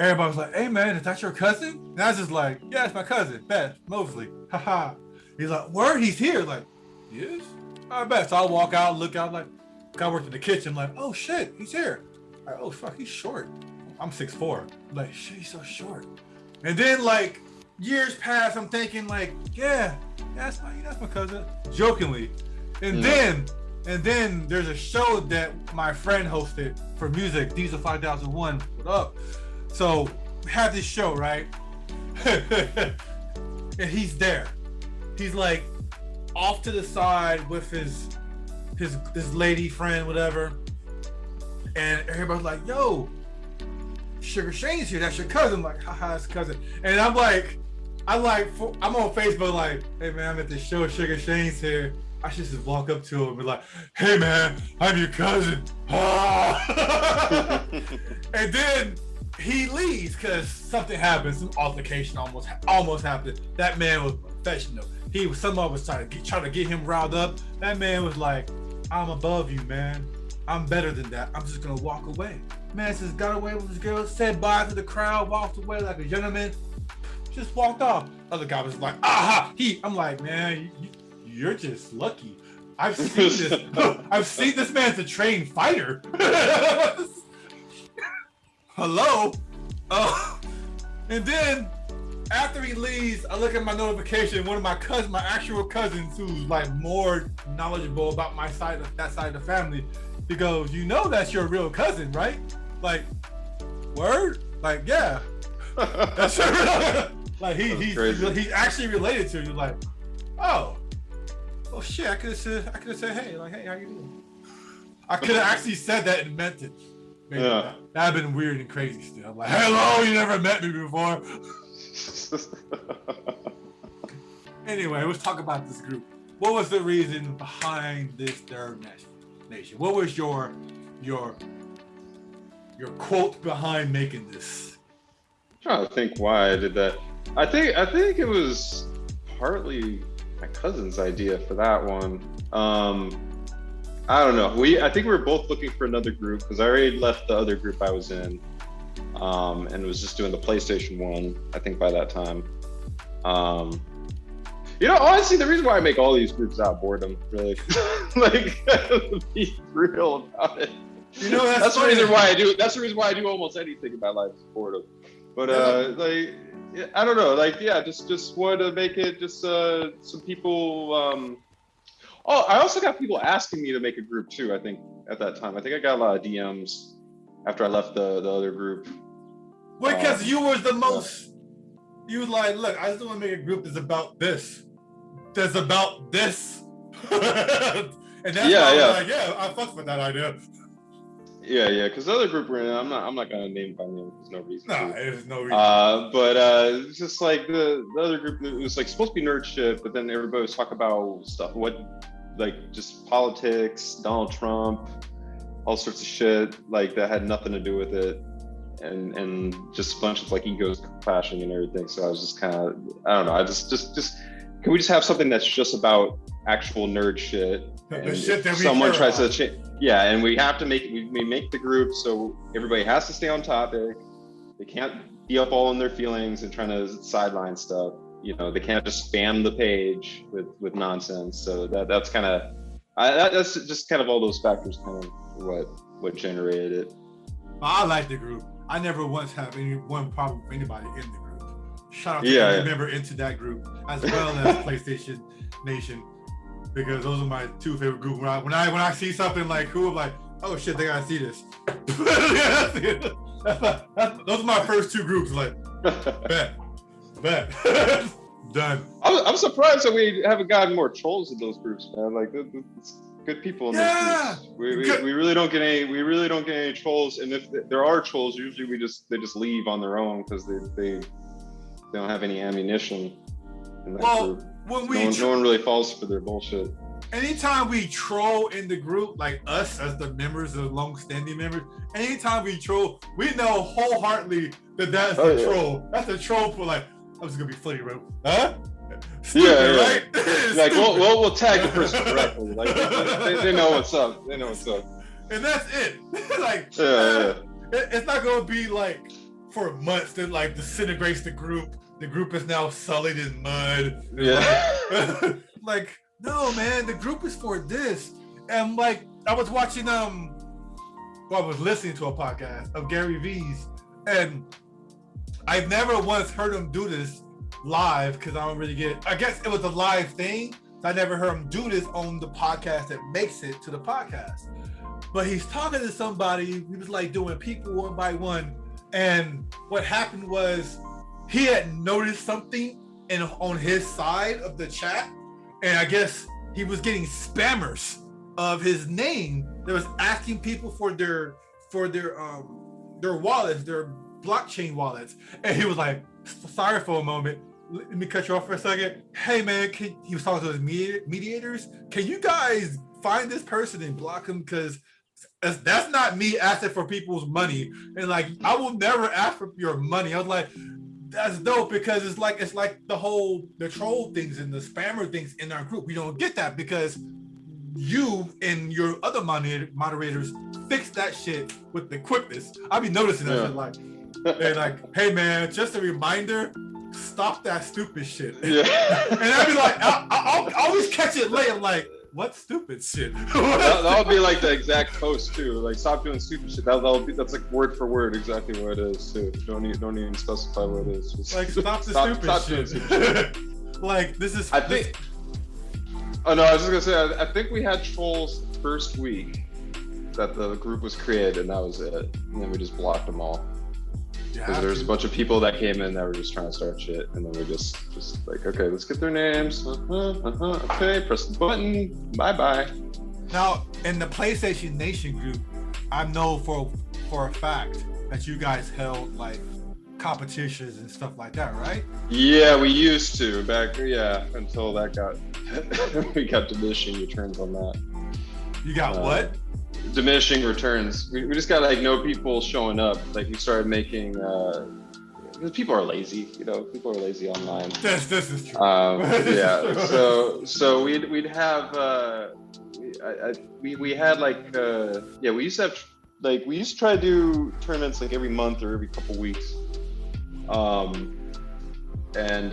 Everybody was like, hey, man, is that your cousin? And I was just like, yeah, it's my cousin, Beth Mosley. Haha. He's like, word, he's here. Like, he is? I bet. So I walk out, look out, like, I worked in the kitchen, like, oh, shit, he's here. Like, oh, fuck, he's short. I'm 6'4". Like, shit, he's so short. And then like years pass, I'm thinking like, yeah, that's my cousin, jokingly. And then there's a show that my friend hosted for music, Diesel 5001. What up? So we have this show, right? And he's there. He's like, off to the side with his lady friend, whatever, and everybody's like, "Yo, Sugar Shane's here. That's your cousin." I'm like, haha, it's cousin. And I'm on Facebook like, "Hey man, I'm at the show. Sugar Shane's here." I should just walk up to him and be like, "Hey man, I'm your cousin." And then he leaves because something happened. Some altercation almost happened. That man was professional. Someone was trying to get him riled up. That man was like, "I'm above you, man. I'm better than that. I'm just gonna walk away." Man just got away with his girl, said bye to the crowd, walked away like a gentleman, just walked off. Other guy was like, "Aha!" I'm like, "Man, you're just lucky. I've seen this. I've seen this man's a trained fighter." Hello? And then after he leaves, I look at my notification. One of my actual cousins, who's like more knowledgeable about that side of the family, he goes, "You know that's your real cousin, right?" Like, word? Like, yeah. That's your like he's actually related to you. Like, oh shit, I could have said, "Hey, like, hey, how you doing?" I could have actually said that and meant it. Maybe that'd been weird and crazy still. I'm like, "Hello, you never met me before." Anyway, let's talk about this group. What was the reason behind this Third Nation? What was your quote behind making this? I'm trying to think why I did that. I think it was partly my cousin's idea for that one. I don't know. I think we were both looking for another group because I already left the other group I was in, and was just doing the PlayStation one. I think by that time. Honestly, the reason why I make all these groups out of boredom, really, like, be real about it. That's the reason why I do. That's the reason why I do almost anything in my life is boredom. But I don't know. Like, yeah, just wanted to make it just some people. I also got people asking me to make a group too. I think at that time, I think I got a lot of DMs after I left the other group. Well, because you was the most. You was like, "Look, I just want to make a group that's about this. That's about this." And that's why I was like, "Yeah, I fuck with that idea." Yeah, because the other group we're in, I'm not gonna name by name. There's no reason. There's no reason. But it's just like the other group. It was like supposed to be nerd shit, but then everybody was talking about stuff, like just politics, Donald Trump, all sorts of shit like that had nothing to do with it, and just a bunch of like egos clashing and everything. So I was just kind of, I don't know. I just can we just have something that's just about actual nerd shit? The shit that someone tries to change. Yeah, and we have to we make the group so everybody has to stay on topic. They can't be up all in their feelings and trying to sideline stuff. They can't just spam the page with nonsense. So that's kind of that's just kind of all those factors kind of what generated it. I like the group. I never once have one problem with anybody in the group. Shout out to every member into that group, as well as PlayStation Nation, because those are my two favorite groups. When I see something like cool, I'm like, "Oh shit, they gotta see this." Those are my first two groups. Like, bet. Done. I'm surprised that we haven't gotten more trolls in those groups, man. Like, it's good people in those groups. We really don't get any trolls, and if there are trolls, usually they just leave on their own because they don't have any ammunition in that group. No one really falls for their bullshit. Anytime we troll in the group, like us as the members, the long-standing members, anytime we troll, we know wholeheartedly that's a troll. That's a troll for like, "I'm just gonna be funny, bro." Huh? Stupid, right? Like we'll tag the person correctly. Like they know what's up. They know what's up. And that's it. Like, it's not gonna be like for months that like disintegrates the group. The group is now sullied in mud. Yeah. Like, no, man, the group is for this. And like, I was watching I was listening to a podcast of Gary V's, and I've never once heard him do this live because I don't really get it. I guess it was a live thing. So I never heard him do this on the podcast that makes it to the podcast. But he's talking to somebody. He was like doing people one by one. And what happened was he had noticed something on his side of the chat. and I guess he was getting spammers of his name that was asking people for their wallets, their blockchain wallets, and he was like, sorry for a moment, let me cut you off for a second. Hey man, he was talking to his mediators. Can you guys find this person and block him? Because that's not me asking for people's money. And like, I will never ask for your money. I was like, that's dope, because it's like the troll things and the spammer things in our group. We don't get that because you and your other moderators fix that shit with the quickness. I be noticing that shit, like, and like, hey man, just a reminder, stop that stupid shit. Yeah. And I'd be like, I'll always catch it late. I'm like, what stupid shit? That'll be like the exact post too. Like, stop doing stupid shit. That's like word for word exactly what it is too. Don't even specify what it is. Just like, stop stupid shit. Like, this is. Oh no, I was just gonna say. I think we had trolls first week that the group was created, and that was it. And then we just blocked them all. Because there's a bunch of people that came in that were just trying to start shit, and then we just like, okay, let's get their names. Okay, press the button. Bye. Now, in the PlayStation Nation group, I know for a fact that you guys held like competitions and stuff like that, right? Yeah, we used to back. Yeah, until that got we got diminishing returns on that. You got what? Diminishing returns. We just got like no people showing up. Like, we started making because people are lazy, people are lazy online. This is true. Yeah. So we'd have we had like we used to have we used to try to do tournaments like every month or every couple weeks. And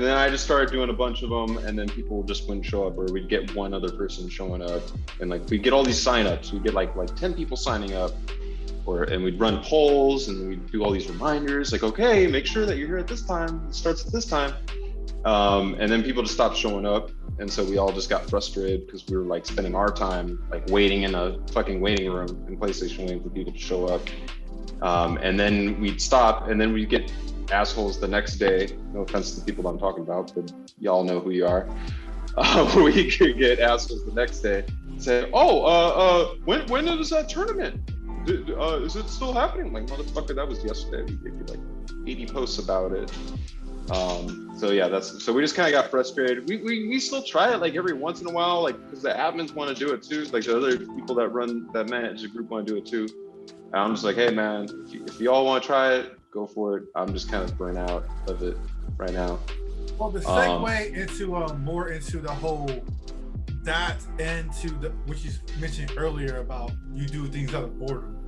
then I just started doing a bunch of them, and then people just wouldn't show up, or we'd get one other person showing up, and like we'd get all these signups. We'd get like 10 people signing up, and we'd run polls, and we'd do all these reminders, like, okay, make sure that you're here at this time. It starts at this time, and then people just stopped showing up, and so we all just got frustrated because we were like spending our time like waiting in a fucking waiting room in PlayStation waiting for people to show up, and then we'd stop, and then we'd get assholes the next day. No offense to the people that I'm talking about, but y'all know who you are. We could get assholes the next day and say, when is that tournament? Is it still happening? I'm like, motherfucker, that was yesterday. We gave you like 80 posts about it. So we just kind of got frustrated. We still try it like every once in a while, like, because the admins want to do it too. Like, the other people that manage the group want to do it too. And I'm just like, hey man, if y'all want to try it, go for it. I'm just kind of burnt out of it right now. Well, the segue into more into the whole that and to the which you mentioned earlier about you do things out of boredom.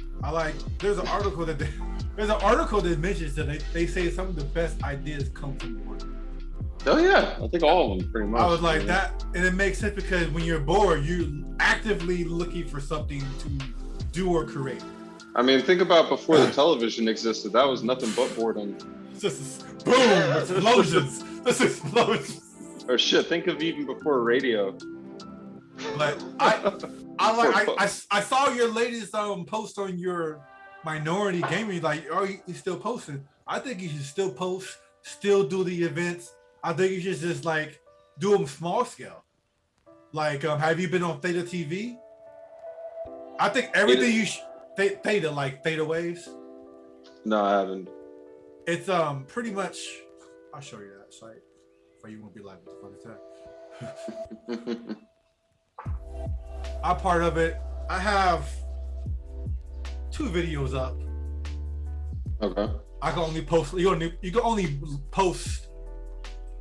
There's an article that mentions that they say some of the best ideas come from boredom. Oh yeah, I think all of them pretty much. I was like that, and it makes sense because when you're bored, you're actively looking for something to do or create. I mean, think about before the television existed. That was nothing but boredom. It's just boom, explosions. This explosions. Or shit, think of even before radio. But I saw your latest post on your minority gaming. Like, you still posting? I think you should still post, still do the events. I think you should just like do them small scale. Like, have you been on Theta TV? I think everything you should. Theta, like theta waves? No, I haven't. It's pretty much. I'll show you that site, for you won't be like, what the fuck is that? I'm part of it. I have 2 videos up. Okay. I can only post. You can only post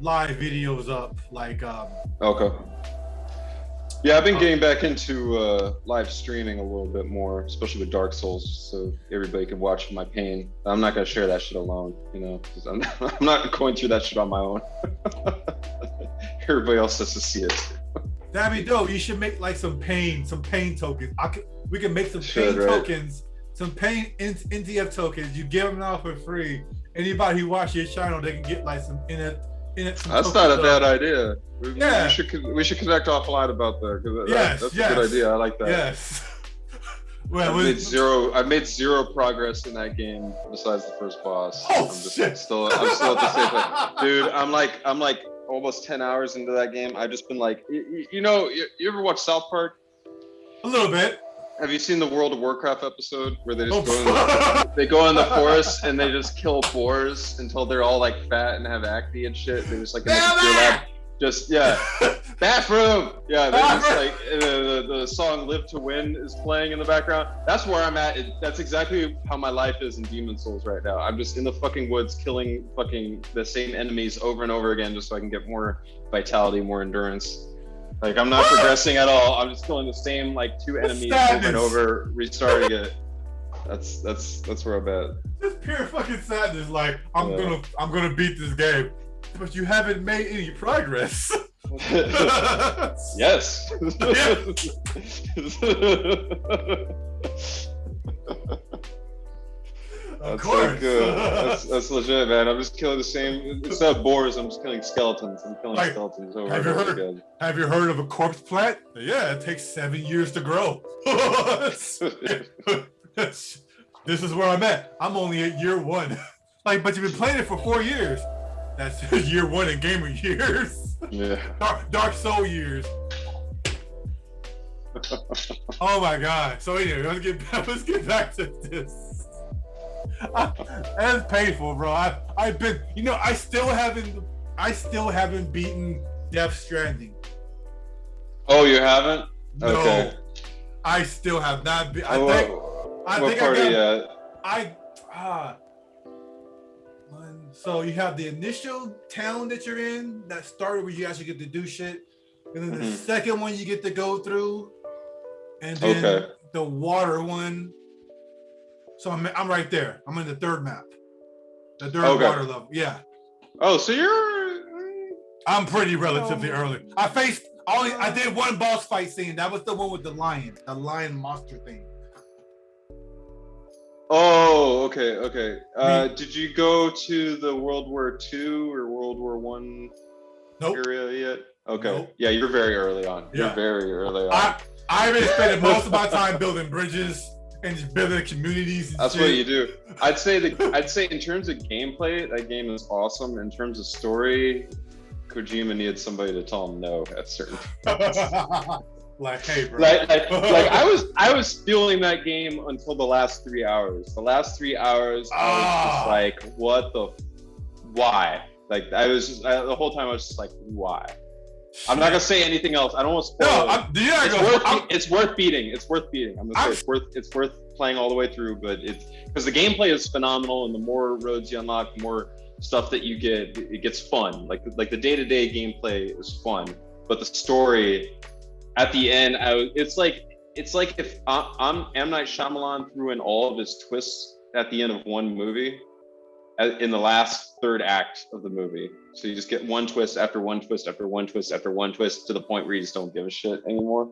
live videos up. Like. Okay. Yeah, I've been getting back into live streaming a little bit more, especially with Dark Souls, so everybody can watch my pain. I'm not gonna share that shit alone, because I'm not going through that shit on my own. Everybody else has to see it. That'd be dope. You should make like some pain tokens. We can make some pain tokens, some pain NTF tokens. You give them out for free. Anybody who watches your channel, they can get like some in it. That's not a bad idea. We should connect offline about that. That's a good idea. I like that. Yes. Well, I made zero progress in that game besides the first boss. Oh shit! I'm still at the same place. Dude, I'm like almost 10 hours into that game. I've just been like, you know, you ever watch South Park? A little bit. Have you seen the World of Warcraft episode where they just go in the forest and they just kill boars until they're all like fat and have acne and shit? They're just like in the computer lab. Just bathroom. Yeah, they're just like the song "Live to Win" is playing in the background. That's where I'm at. That's exactly how my life is in Demon Souls right now. I'm just in the fucking woods killing fucking the same enemies over and over again, just so I can get more vitality, more endurance. Like I'm not progressing at all. I'm just killing the same like 2 enemies over and over, restarting it. That's where I'm at. Just pure fucking sadness. Like I'm gonna beat this game, but you haven't made any progress. Yes. Of course. That's legit, man. I'm just killing the same. It's not boars. I'm just killing skeletons. I'm killing skeletons over and over again. Have you heard of a corpse plant? Yeah, it takes 7 years to grow. This is where I'm at. I'm only at year 1. Like, but you've been playing it for 4 years. That's year 1 in gamer years. Yeah. Dark Soul years. Oh my god. So anyway, let's get back to this. That's painful, bro. I've been, you know, I still haven't beaten Death Stranding. Oh, you haven't? No, okay. I still have not been. So you have the initial town that you're in, that started where you actually get to do shit, and then the second one you get to go through, and then the water one. So I'm right there. I'm in the 3rd map, the 3rd water level. Yeah. Oh, so you're? I'm pretty relatively early. I did one boss fight scene. That was the one with the lion monster thing. Oh, okay. Did you go to the World War II or World War I area yet? Okay. Nope. Yeah, you're very early on. Yeah. You're very early on. I've been spending most of my time building bridges and just building communities. That's what you do. I'd say in terms of gameplay, that game is awesome. In terms of story, Kojima needed somebody to tell him no at certain points. Like, hey, bro. Like I was feeling that game until the last 3 hours. The last 3 hours, I was just like, why? Like the whole time I was just like, why? I'm not gonna say anything else. I don't want to spoil it. It's worth beating. It's worth beating. I'm gonna say it's worth playing all the way through, but it's because the gameplay is phenomenal, and the more roads you unlock, the more stuff that you get, it gets fun. Like the day-to-day gameplay is fun, but the story at the end, it's like if M. Night Shyamalan threw in all of his twists at the end of one movie in the last 3rd act of the movie. So you just get one twist after one twist after one twist after one twist to the point where you just don't give a shit anymore.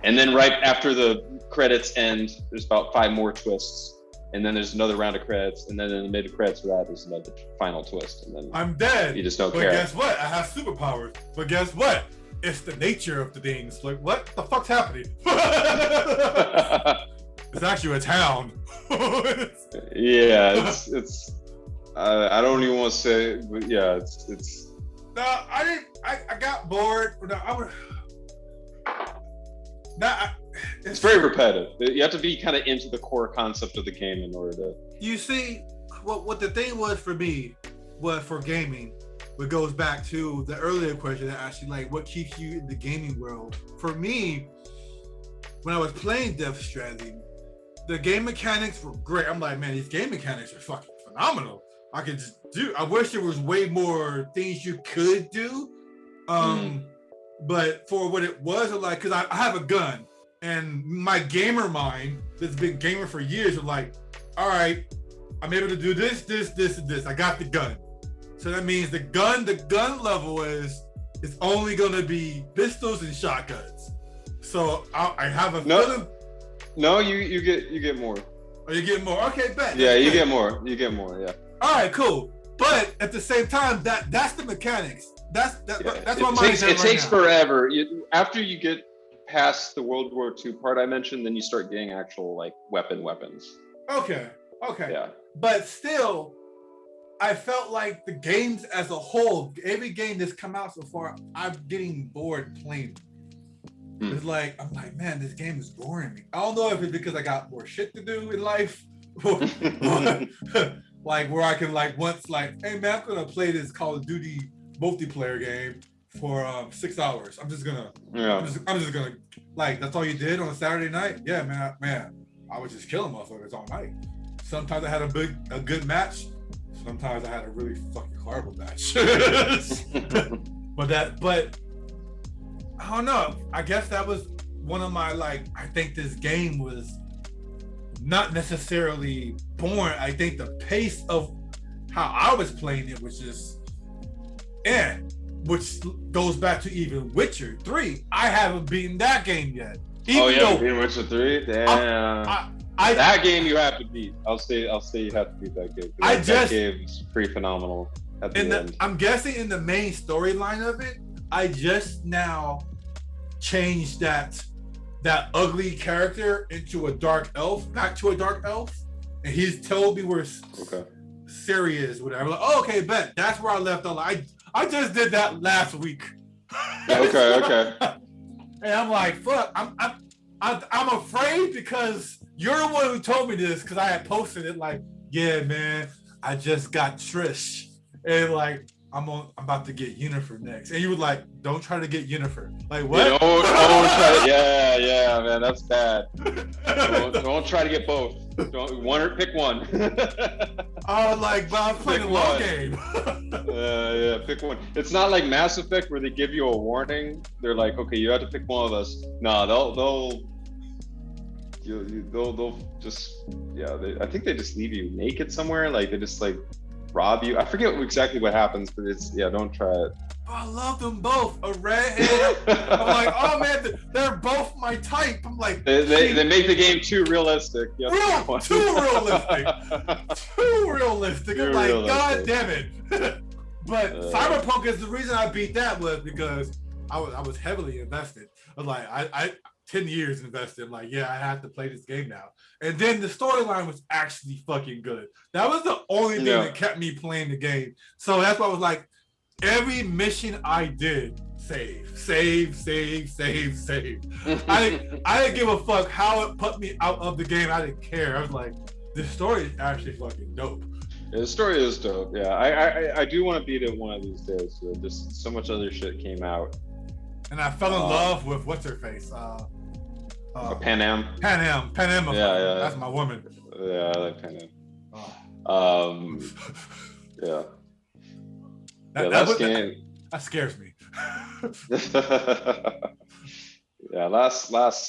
And then right after the credits end, there's about 5 more twists. And then there's another round of credits. And then in the mid-credits for that, there's another final twist. And then I'm dead. You just don't care. But guess what? I have superpowers. But guess what? It's the nature of the things. Like, what the fuck's happening? It's actually a town. Yeah, it's. I don't even want to say, but yeah, it's. No, I didn't. I got bored. No, it's very repetitive. You have to be kind of into the core concept of the game in order to. You see, what the thing was for me, was for gaming. What goes back to the earlier question that actually, like, what keeps you in the gaming world? For me, when I was playing Death Stranding, the game mechanics were great. I'm like, man, these game mechanics are fucking phenomenal. I could just do. I wish there was way more things you could do. But for what it was, like, because I have a gun, and my gamer mind that's been gamer for years was like, all right, I'm able to do this, and this. I got the gun. So that means the gun level is only gonna be pistols and shotguns. So I have a feeling. No, you get more. Oh, you get more. Okay, bet. Yeah, you get more. You get more. Yeah. All right, cool. But at the same time, that's the mechanics. That's what my mindset. It takes forever. After you get past the World War II part I mentioned, then you start getting actual like weapons. Okay. Yeah. But still, I felt like the games as a whole, every game that's come out so far, I'm getting bored playing. It's like, I'm like, man, this game is boring me. I don't know if it's because I got more shit to do in life, or like where I can like once like, hey man, I'm gonna play this Call of Duty multiplayer game for 6 hours. I'm just gonna like, that's all you did on a Saturday night? Yeah, man, I was just killing motherfuckers all night. Sometimes I had a good match. Sometimes I had a really fucking horrible match. but I don't know. I guess that was one of my like. I think this game was not necessarily boring. I think the pace of how I was playing it was just, which goes back to even Witcher 3. I haven't beaten that game yet. Even though beaten Witcher 3? Damn. That game you have to beat. I'll say you have to beat that game. That game's pretty phenomenal at the end. I'm guessing in the main storyline of it, I just now changed that ugly character into a dark elf, back to a dark elf, and he's told me we're serious, whatever. I'm like, oh, okay, bet. That's where I left off. I just did that last week. Okay. And I'm like, fuck. I'm afraid because you're the one who told me this, because I had posted it like, yeah, man, I just got Trish, and like I'm about to get Yennefer next, and you were like, don't try to get Yennefer. Like what? Yeah, don't try to. Yeah, man, that's bad. don't try to get both. Pick one. I was like, but I'm playing a long game. Yeah, pick one. It's not like Mass Effect where they give you a warning. They're like, okay, you have to pick one of us. No, they'll just I think they just leave you naked somewhere. Like they just like rob you. I forget exactly what happens, but it's don't try it. I love them both. A redhead. I'm like, oh man, they're both my type. I'm like, they make the game too realistic. Too realistic. I'm like, god damn it. But Cyberpunk is the reason I beat that was because I was heavily invested. I was like, I 10 years invested. I'm like, yeah, I have to play this game now. And then the storyline was actually fucking good. That was the only thing that kept me playing the game. So that's why I was like, every mission I did, save. I didn't give a fuck how it put me out of the game. I didn't care. I was like, this story is actually fucking dope. Yeah, the story is dope. Yeah, I do want to beat it one of these days. So just so much other shit came out. And I fell in love with what's her face? Pan Am. Yeah. That's my woman. Yeah, I like Pan Am. Yeah. That scares me. Yeah, last what was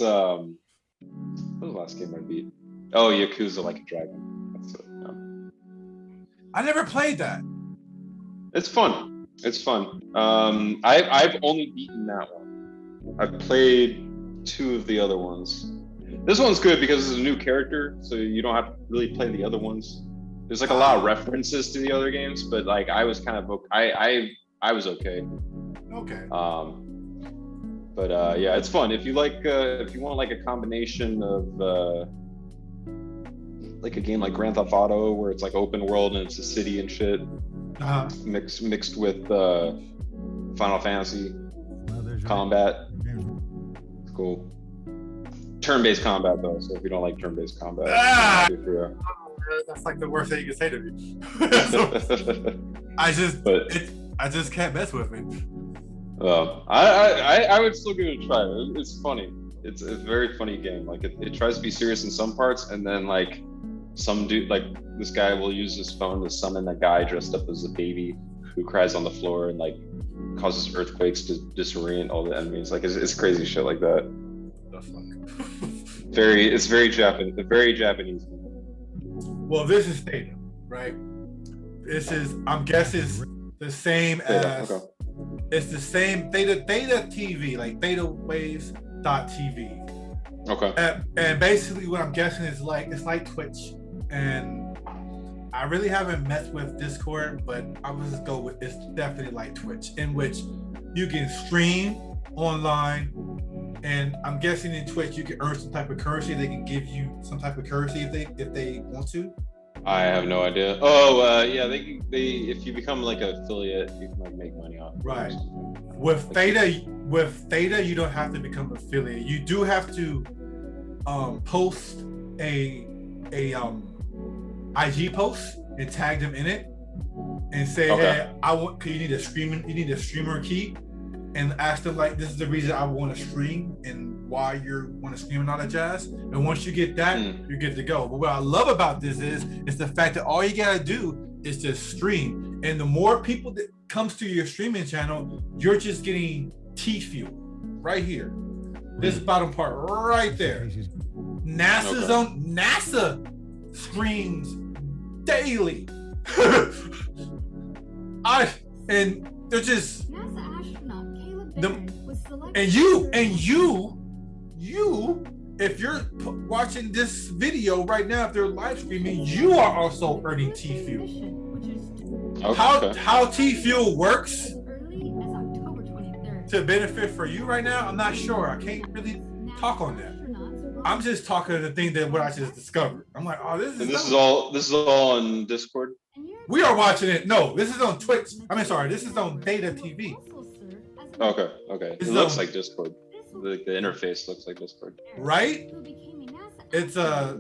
the last game I beat? Oh, Yakuza Like a Dragon. That's it. Yeah. I never played that. It's fun. I've only beaten that one. I've played 2 of the other ones. This one's good because it's a new character, so you don't have to really play the other ones. There's like a lot of references to the other games, but like I was kind of I was okay. Okay. But yeah, it's fun if you want like a combination of like a game like Grand Theft Auto where it's like open world and it's a city and shit, mixed with Final Fantasy combat. It's cool. Turn-based combat though, so if you don't like turn-based combat, that's like the worst thing you can say to me. I just can't mess with it. I would still give it a try. It's funny. It's a very funny game. Like it tries to be serious in some parts, and then like some dude, like this guy will use his phone to summon a guy dressed up as a baby who cries on the floor and like causes earthquakes to disorient all the enemies. Like it's crazy shit like that. The fuck? It's very Japanese. Well, this is Theta, right? This is, I'm guessing, the same as, it's the same Theta TV, like thetawaves.tv. Okay. And basically what I'm guessing is like, it's like Twitch. And I really haven't messed with Discord, but I would just go with, it's definitely like Twitch, in which you can stream online. And I'm guessing in Twitch you can earn some type of currency. They can give you some type of currency if they want to. I have no idea. Oh, yeah, they if you become like an affiliate, you can like make money off. Right. With Theta, you don't have to become an affiliate. You do have to post a IG post and tag them in it and say, hey, I want. You need a streamer key, and ask them like, this is the reason I want to stream and why you want to stream and all that jazz. And once you get that, you're good to go. But what I love about this is the fact that all you gotta do is just stream, and the more people that comes to your streaming channel, you're just getting T-fuel right here. This bottom part right there. NASA streams daily. And they're just NASA astronaut Caleb Barron was selected. and you, if you're watching this video right now, if they're live streaming, you are also earning T-fuel. How T-fuel works to benefit for you right now, I'm not sure. I can't really talk on that. I'm just talking to the thing that what I just discovered. I'm like, oh, this is. And this is all on Discord. We are watching it. No, this is on Twitch. This is on Theta TV. Okay. It looks like Discord. The interface looks like Discord. Right? It's I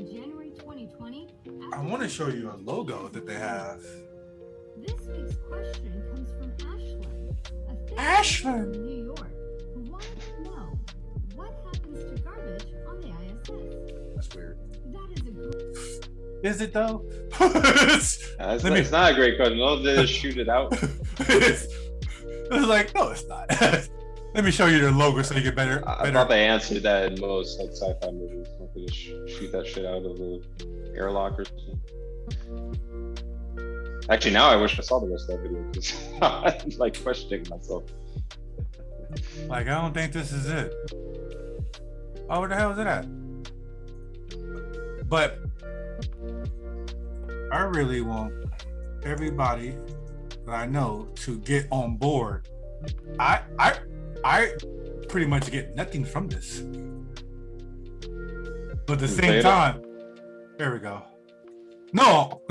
want to show you a logo that they have. This week's question comes from Ashlyn. Ashlyn. From New York, who wanted to know what happens to garbage on the ISS. That's weird. That is a good. Is it though? It's not a great question. They'll just shoot it out. It's like, no, it's not. Let me show you the logo so you get better. I thought they answered that in most like sci-fi movies. They just shoot that shit out of the airlock or something. Actually, now I wish I saw the rest of that video because I'm like questioning myself. Like, I don't think this is it. Oh, where the hell is it at? But I really want everybody that I know to get on board. I pretty much get nothing from this. But at the same time, there we go. No.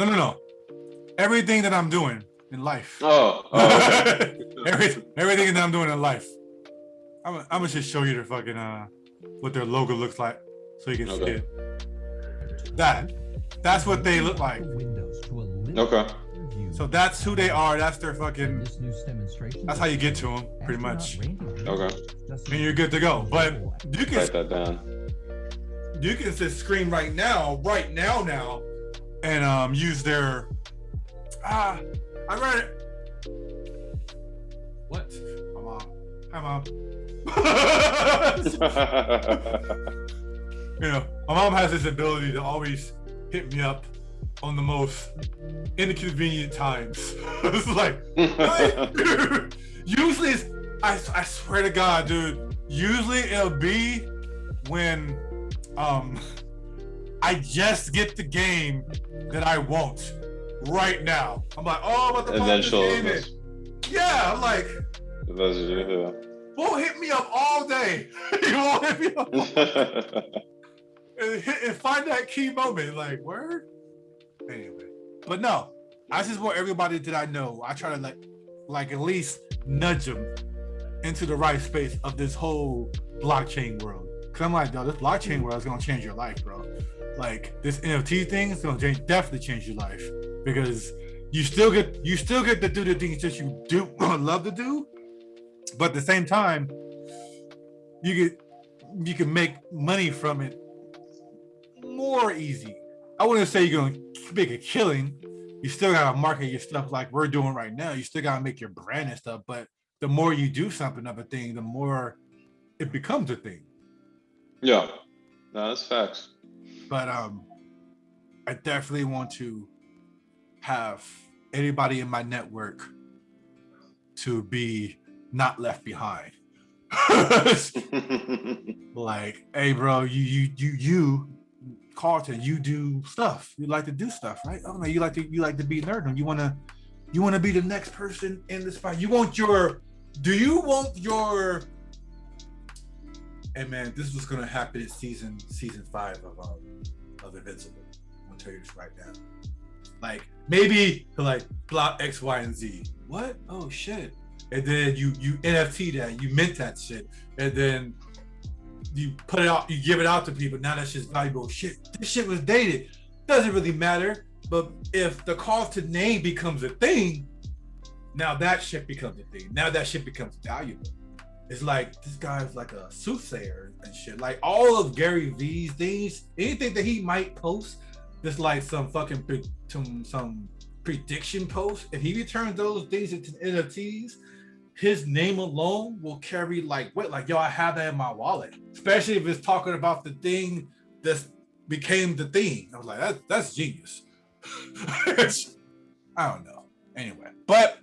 Everything that I'm doing in life. Okay. Everything that I'm doing in life. I'm gonna just show you the fucking what their logo looks like so you can see it. That's what they look like. Okay. So that's who they are. That's their fucking. That's how you get to them, pretty much. Okay. And you're good to go. But you can write that down. You can just scream right now, and use their. I read it. What? My mom. Hi, Mom. You know, my mom has this ability to always hit me up on the most inconvenient times. It's like, usually it's, I swear to God, dude, usually it'll be when I just get the game that I want right now. I'm like, oh, I'm about to pop this game in. Yeah, I'm like, won't hit me up all day. You won't hit me up all day. And find that key moment, like, word? Anyway. But no, I just want everybody that I know, I try to like at least nudge them into the right space of this whole blockchain world. Cause I'm like, yo, this blockchain world is gonna change your life, bro. Like this NFT thing is gonna definitely change your life because you still get to do the things that you do love to do, but at the same time, you can make money from it more easy. I wouldn't say you're gonna make a killing. You still gotta market your stuff like we're doing right now. You still gotta make your brand and stuff, but the more you do something of a thing, the more it becomes a thing. Yeah, no, that's facts. But I definitely want to have anybody in my network to be not left behind. Like, hey, bro, you, Karlton, you do stuff. You like to do stuff, right? Oh man, you like to be nerd. You wanna be the next person in this fight. Do you want your? Hey man, this is what's gonna happen in season 5 of Invincible. I'm gonna tell you this right now. Like maybe to like block X, Y, and Z. What? Oh shit. And then you NFT that, you mint that shit, and then you put it out, you give it out to people. Now that shit's valuable. Shit, this shit was dated. Doesn't really matter. But if the Karlton name becomes a thing, now that shit becomes a thing. Now that shit becomes valuable. It's like this guy's like a soothsayer and shit. Like all of Gary V's things, anything that he might post, just like some fucking some prediction post. If he returns those things into NFTs, his name alone will carry like what? Like yo, I have that in my wallet. Especially if it's talking about the thing that became the thing. I was like, that's genius. I don't know. Anyway, but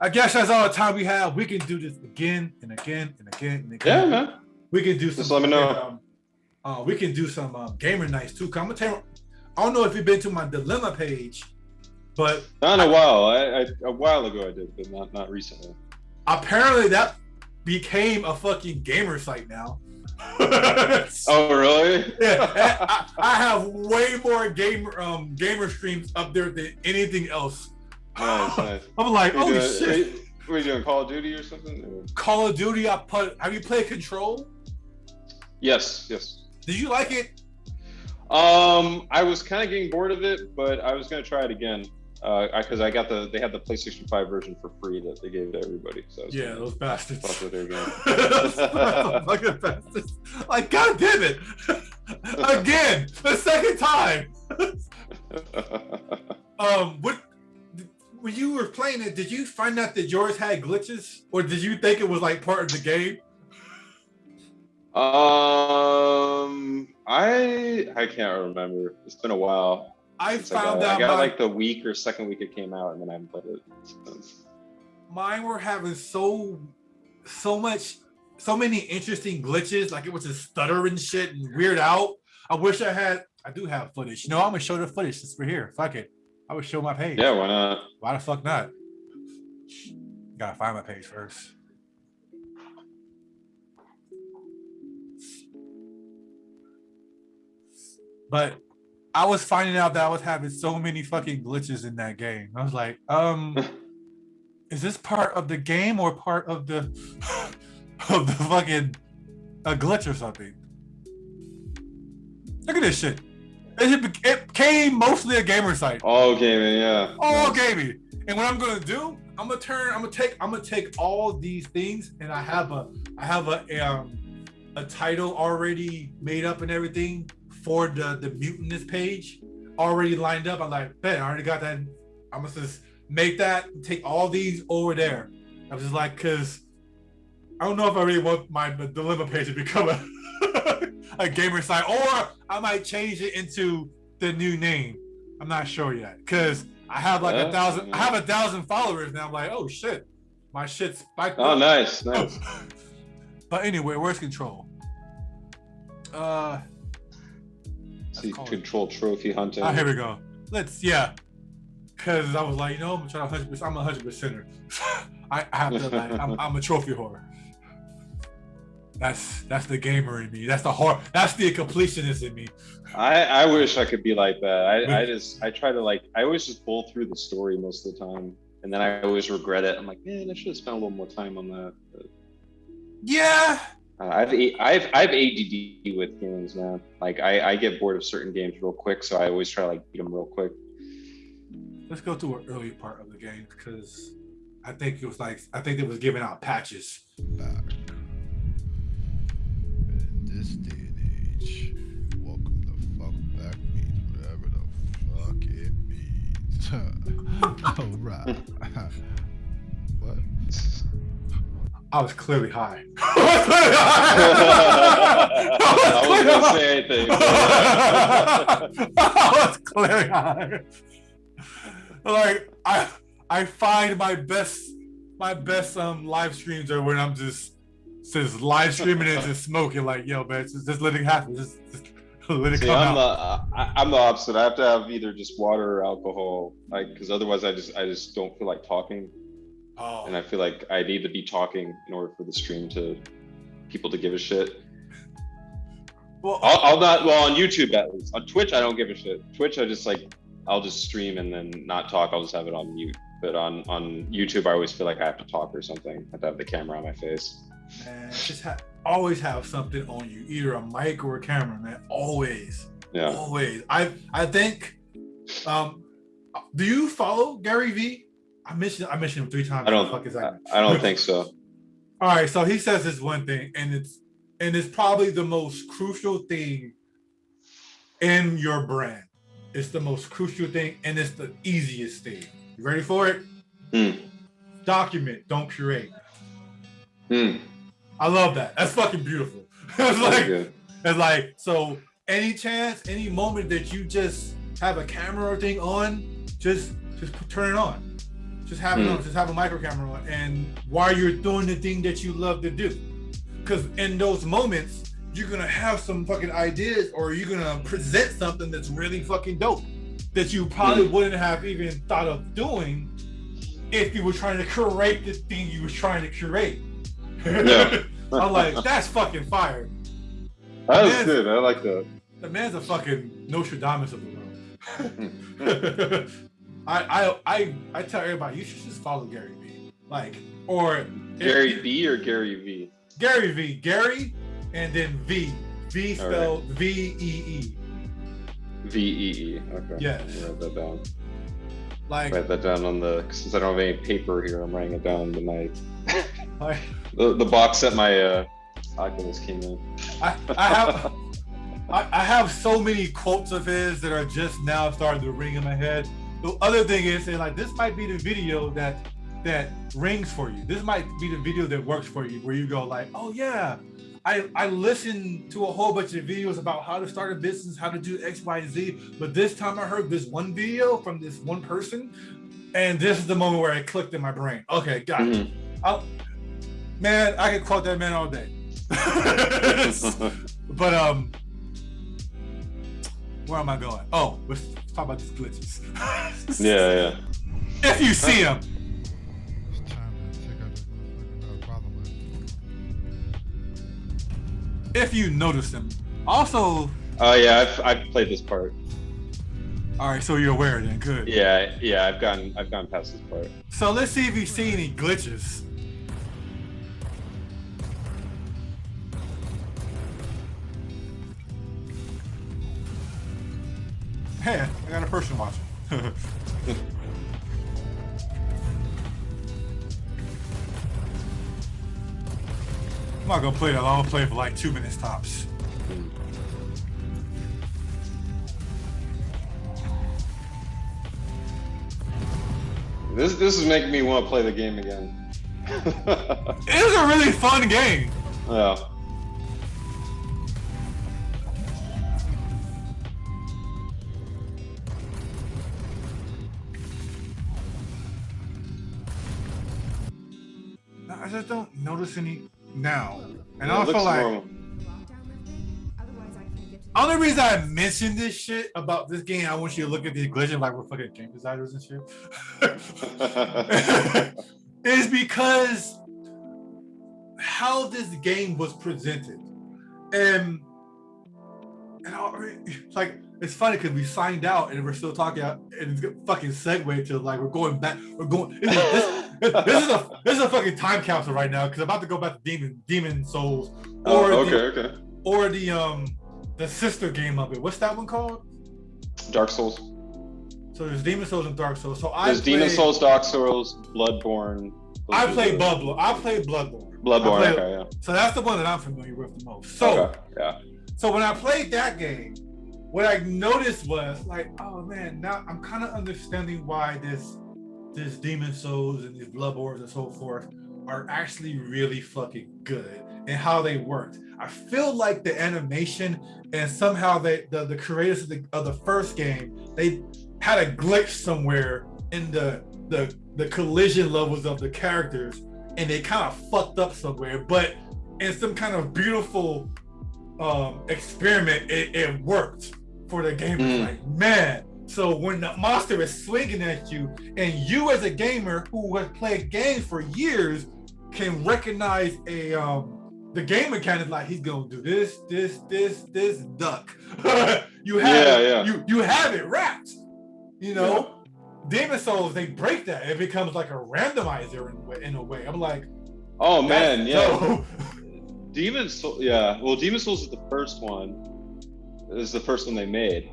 I guess that's all the time we have. We can do this again and again and again and again. Yeah, man. We can do some. Just let me know. We can do some gamer nights too. I don't know if you've been to my dilemma page, but not in a while. A while ago I did, but not recently. Apparently that became a fucking gamer site now. Oh really? Yeah, I have way more gamer streams up there than anything else. Nice. I'm like, oh shit. What are you doing? Call of Duty or something? Call of Duty. Have you played Control? Yes. Did you like it? I was kind of getting bored of it, but I was gonna try it again. Because they had the PlayStation 5 version for free that they gave to everybody. So yeah, those bastards. Fuck with their game. Those fucking bastards. Like, god damn it! Again, the second time. When you were playing it, did you find out that yours had glitches, or did you think it was like part of the game? I can't remember. It's been a while. I found out. I got like the week or second week it came out, and then I haven't played it since. Mine were having so many interesting glitches. Like it was just stuttering shit and weird out. I do have footage. No, I'm gonna show the footage since we're here. Fuck it. I would show my page. Yeah, why not? Why the fuck not? Gotta find my page first. But I was finding out that I was having so many fucking glitches in that game. I was like, is this part of the game or part of the fucking a glitch or something? Look at this shit. It came mostly a gamer site. All gaming, yeah. All gaming. And what I'm gonna do, I'm gonna take all these things, and I have a title already made up and everything for the Mutinous page already lined up. I'm like, man, I already got that. I'm gonna just make that and take all these over there. I was just like, cause I don't know if I really want my dilemma page to become a gamer site, or I might change it into the new name. I'm not sure yet, cause I have like 1,000. I have 1,000 followers now. I'm like, oh shit, my shit's spiked. Oh, up. nice. But anyway, where's Control? See, Control trophy hunting. Oh, here we go. Because I was like, I'm trying 100%. I'm a 100%er. I have to like, I'm a trophy whore. That's the gamer in me. That's the completionist in me. I wish I could be like that. I try to like, I always just bowl through the story most of the time, and then I always regret it. I'm like, man, I should have spent a little more time on that. But, yeah. I've ADD with games, man. Like I get bored of certain games real quick, so I always try to like beat them real quick. Let's go to an early part of the game, because I think it was giving out patches. Back. In this day and age, welcome the fuck back means whatever the fuck it means. Alright. What? I was clearly high. I wasn't gonna say anything. I was clearly high. Like I find my best live streams are when I'm just live streaming and just smoking. Like, yo, man, just let it happen. Just let it come out. I'm the opposite. I have to have either just water or alcohol, like, because otherwise I just don't feel like talking. Oh. And I feel like I need to be talking in order for the stream to people to give a shit. Well, I'll not, well, on YouTube at least. On Twitch, I don't give a shit. Twitch, I just like I'll just stream and then not talk. I'll just have it on mute. But on YouTube, I always feel like I have to talk or something. I have to have the camera on my face. Man, just always have something on you, either a mic or a camera, man. Always. Yeah. Always. I think. Do you follow Gary Vee? I mentioned him 3 times. I don't think so. All right, so he says this one thing, and it's probably the most crucial thing in your brand. It's the most crucial thing, and it's the easiest thing. You ready for it? Document, don't curate. I love that. That's fucking beautiful. It's like, so any chance, any moment that you just have a camera thing on, just turn it on. Just have it on. Just have a micro camera on, and while you're doing the thing that you love to do, because in those moments you're gonna have some fucking ideas, or you're gonna present something that's really fucking dope that you probably wouldn't have even thought of doing if you were trying to curate the thing you were trying to curate. Yeah. I'm like, that's fucking fire. That was good. I like that. The man's a fucking Nostradamus of the world. I tell everybody, you should just follow Gary Vee. Like, or Gary B or Gary V? Gary Vee. Gary and then V. V spelled right. V-E-E. V-E-E. Okay. Yes. Write that down. Like, write that down on the, since I don't have any paper here, I'm writing it down tonight. Like, the box that my Oculus came in. I have so many quotes of his that are just now starting to ring in my head. The other thing is, saying like, this might be the video that rings for you. This might be the video that works for you, where you go like, oh yeah, I listened to a whole bunch of videos about how to start a business, how to do X, Y, and Z, but this time I heard this one video from this one person, and this is the moment where it clicked in my brain. Okay, got it. Man, I could quote that man all day. But where am I going? Oh, let's talk about these glitches. Yeah. If you see them. It's time to check out this motherfucking problem list. If you notice them. Also. Oh yeah, I've played this part. All right, so you're aware then. Good. Yeah. I've gone past this part. So let's see if you see any glitches. Hey, I got a person watching. I'm not gonna play that long. I'm gonna play it for like 2 minutes tops. This is making me want to play the game again. It is a really fun game. Yeah. I just don't notice any now. And Yeah, also like, normal. only reason I mentioned this shit about this game, I want you to look at these glitches like we're fucking game designers and shit, is because how this game was presented. And like, it's funny because we signed out and we're still talking out, and it's fucking segue to like, we're going back, this is a fucking time capsule right now, because I'm about to go back to Demon Souls, or or the sister game of it. What's that one called? Dark Souls. So there's Demon Souls and Dark Souls. So there's Demon Souls, Dark Souls, Bloodborne. I played Bloodborne. Okay, yeah. So that's the one that I'm familiar with the most. So okay, yeah. So when I played that game, what I noticed was like, oh man, now I'm kind of understanding why this Demon Souls and these Bloodborns and so forth are actually really fucking good, and how they worked. I feel like the animation and somehow the creators of the first game, they had a glitch somewhere in the collision levels of the characters, and they kind of fucked up somewhere, but in some kind of beautiful experiment, it worked for the game. Like, man, so when the monster is swinging at you, and you as a gamer who has played games for years can recognize the game mechanic, like he's gonna do this duck. You have it wrapped. You know, Demon Souls, they break that. It becomes like a randomizer in a way. I'm like, oh man, yeah. dope. Demon Souls, yeah. Well, Demon Souls is the first one. This is the first one they made.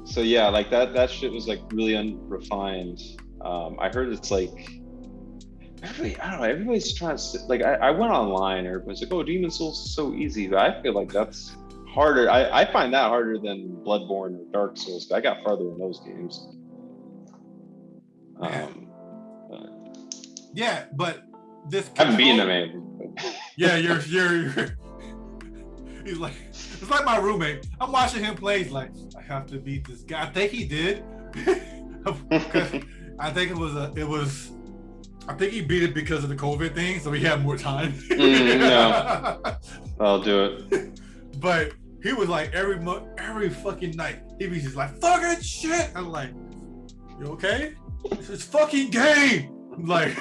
So yeah, like that shit was like really unrefined. I heard it's like I don't know, everybody's trying to like I went online, everybody's like, oh, Demon Souls is so easy, but I feel like that's harder. I find that harder than Bloodborne or Dark Souls. I got farther in those games. Yeah, but this I haven't beaten them, man. Yeah, you're he's like, it's like my roommate. I'm watching him play. He's like, I have to beat this guy. I think he did. I think I think he beat it because of the COVID thing, so he had more time. No, I'll do it. But he was like every fucking night, he was just like, fucking shit. I'm like, you okay? It's fucking game. Like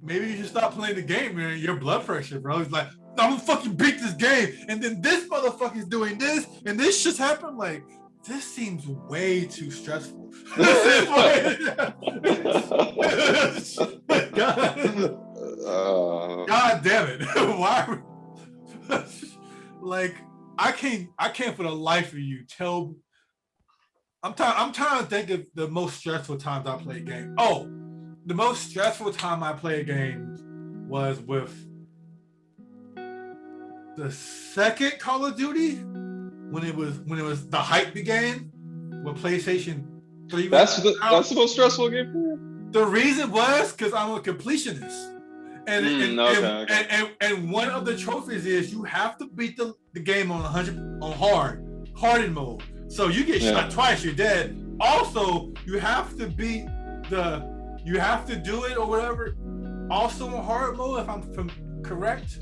maybe you should stop playing the game, man. Your blood pressure, bro. He's like, I'm gonna fucking beat this game, and then this motherfucker's doing this, and this just happened. Like, this seems way too stressful. God damn it! Why? Like, I can't for the life of you tell. I'm trying to think of the most stressful times I played game. Oh, the most stressful time I played games was with the second Call of Duty when it was the hype began when PlayStation 3 that's the most stressful game for you? The reason was because I'm a completionist. And one of the trophies is you have to beat the game on 100 on hardened mode. So you get shot twice, you're dead. Also, you have to do it or whatever. Also on hard mode, if I'm correct,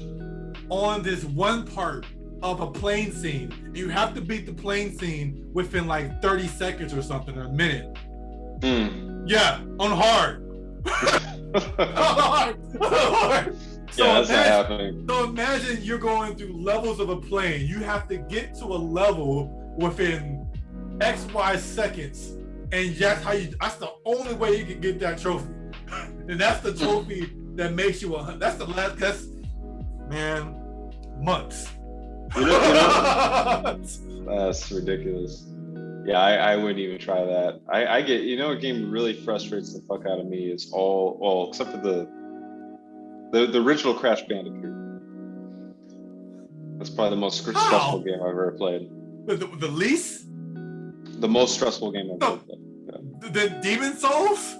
on this one part of a plane scene. You have to beat the plane scene within like 30 seconds or something, or a minute. Yeah, on hard. Hard. So yeah, that's not happening. So imagine you're going through levels of a plane. You have to get to a level within XY seconds, and that's the only way you can get that trophy. And that's the trophy that makes you that's man, months. That's ridiculous. Yeah, I wouldn't even try that. I get, a game really frustrates the fuck out of me is except for the original Crash Bandicoot. That's probably the most stressful game I've ever played. The least? The most stressful game I've ever played. Yeah. The Demon Souls?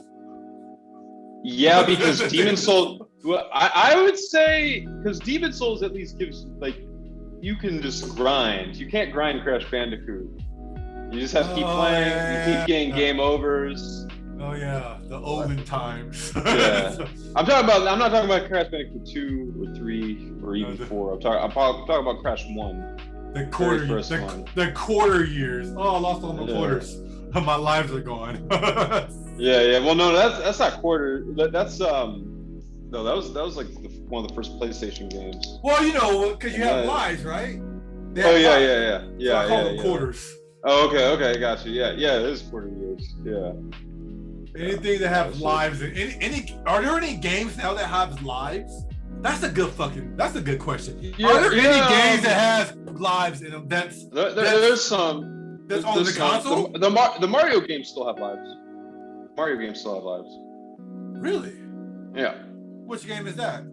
Yeah, because Demon Souls, well, I would say, because Demon Souls at least gives, like, you can just grind. You can't grind Crash Bandicoot. You just have to keep playing, you keep getting game overs. Oh yeah, the olden times. Yeah. I'm not talking about Crash Bandicoot 2 or 3 or even 4. I'm talking about Crash 1. The quarter years. Oh, I lost all my quarters. My lives are gone. Yeah. Well, no, that's not quarter. That's no, that was like one of the first PlayStation games. Well, because you have lives, right? Yeah. So I call them quarters. Oh, okay, got you. Yeah, it is quarter years. Yeah. Anything that have lives, are there any games now that have lives? That's a good question. Yeah, are there any games that have lives in them? There's some. That's on the console. The Mario games still have lives. Really? Yeah. Which game is that?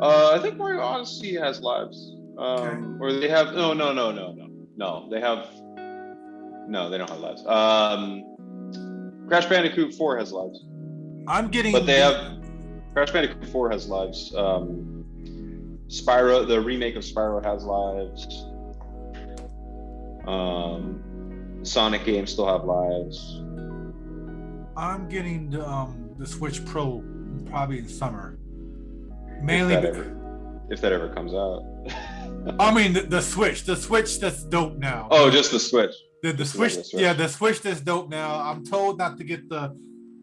I think Mario Odyssey has lives. Or they have no. They have. No, they don't have lives. Crash Bandicoot 4 has lives. Crash Bandicoot 4 has lives. Spyro, the remake of Spyro has lives. Sonic games still have lives. I'm getting the Switch Pro probably in summer. Mainly if that ever comes out. I mean the Switch that's dope now. Oh, just the Switch. The Switch, yeah, the Switch that's dope now. I'm told not to get the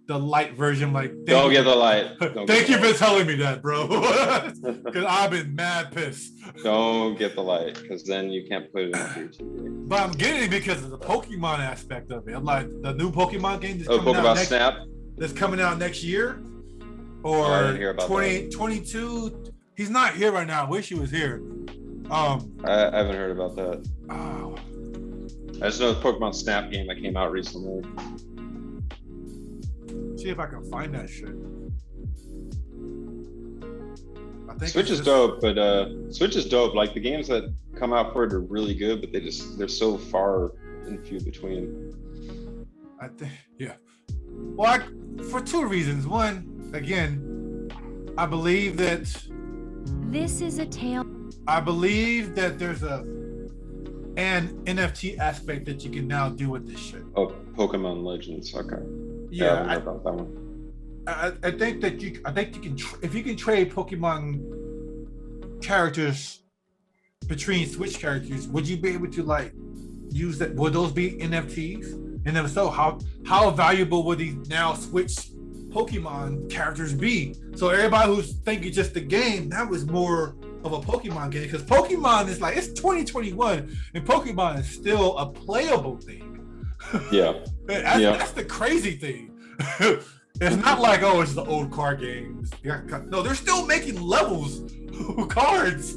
the light version. Like, Don't get the light. Thank you for telling me that, bro. Because I've been mad pissed. Don't get the light, because then you can't put it in your TV. But I'm getting it because of the Pokemon aspect of it. I'm like, the new Pokemon game that's Snap. That's coming out next year, Oh, I didn't hear about 2022. He's not here right now. I wish he was here. I haven't heard about that. Oh. I just know the Pokemon Snap game that came out recently. See if I can find that shit. I think Switch is dope, but Switch is dope. Like the games that come out for it are really good, but they're so far and few between. I think, yeah. Well, for two reasons. One, again, I believe that This is a tale. I believe that there's an NFT aspect that you can now do with this shit. Oh, Pokemon Legends. Okay. Yeah, I don't know about that one. I think you can if you can trade Pokemon characters between Switch characters, would you be able to like use that? Would those be NFTs? And if so, how valuable would these now Switch Pokemon characters be? So everybody who's thinking just the game, that was more of a Pokemon game, because Pokemon is like, it's 2021 and Pokemon is still a playable thing. Yeah. That's the crazy thing. It's not like, oh, it's the old card games. No, they're still making levels cards.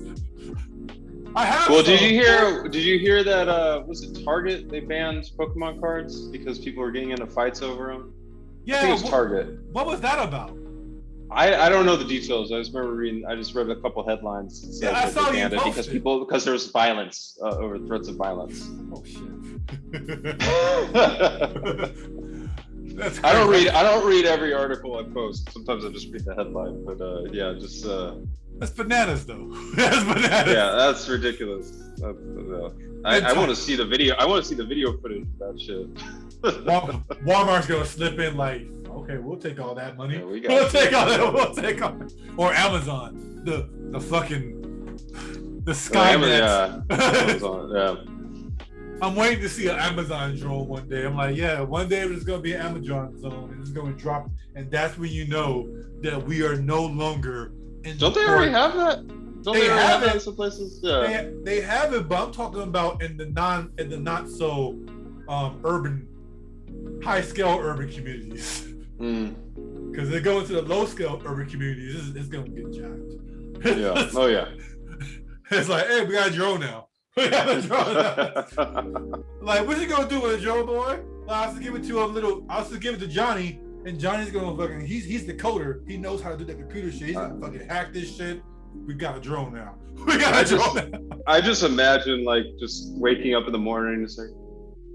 I have. Well, did you hear that? Was it Target? They banned Pokemon cards because people were getting into fights over them. Yeah, I think it was Target. What was that about? I don't know the details. I just remember reading. I just read a couple headlines. Yeah, I saw you posted. Because there was violence over threats of violence. Oh shit. That's crazy. I don't read every article I post. Sometimes I just read the headline. But yeah, just. That's bananas, though. That's bananas. Yeah, that's ridiculous. I want to see the video. I want to see the video footage of that shit. Walmart's gonna slip in like, okay, we'll take all that money. Yeah, we'll take all that. We'll take all that. Or Amazon, the fucking the Skynet. Yeah. Amazon, yeah. I'm waiting to see an Amazon drone one day. I'm like, yeah, one day there's gonna be an Amazon zone, and it's gonna drop, and that's when you know that we are no longer. Don't they already have that? Don't they already have that in some places? Yeah. They have it, but I'm talking about in the not so urban, high scale urban communities. Because they go into the low scale urban communities, it's gonna get jacked. Yeah. Oh yeah. It's like, hey, we got a drone now. We got a drone now. Like, what's he gonna do with a drone, boy? I have to give it to give it to Johnny. And Johnny's gonna fucking, he's the coder. He knows how to do that computer shit. He's gonna fucking hack this shit. We got a drone now. We got a drone now. I just imagine like just waking up in the morning and just like,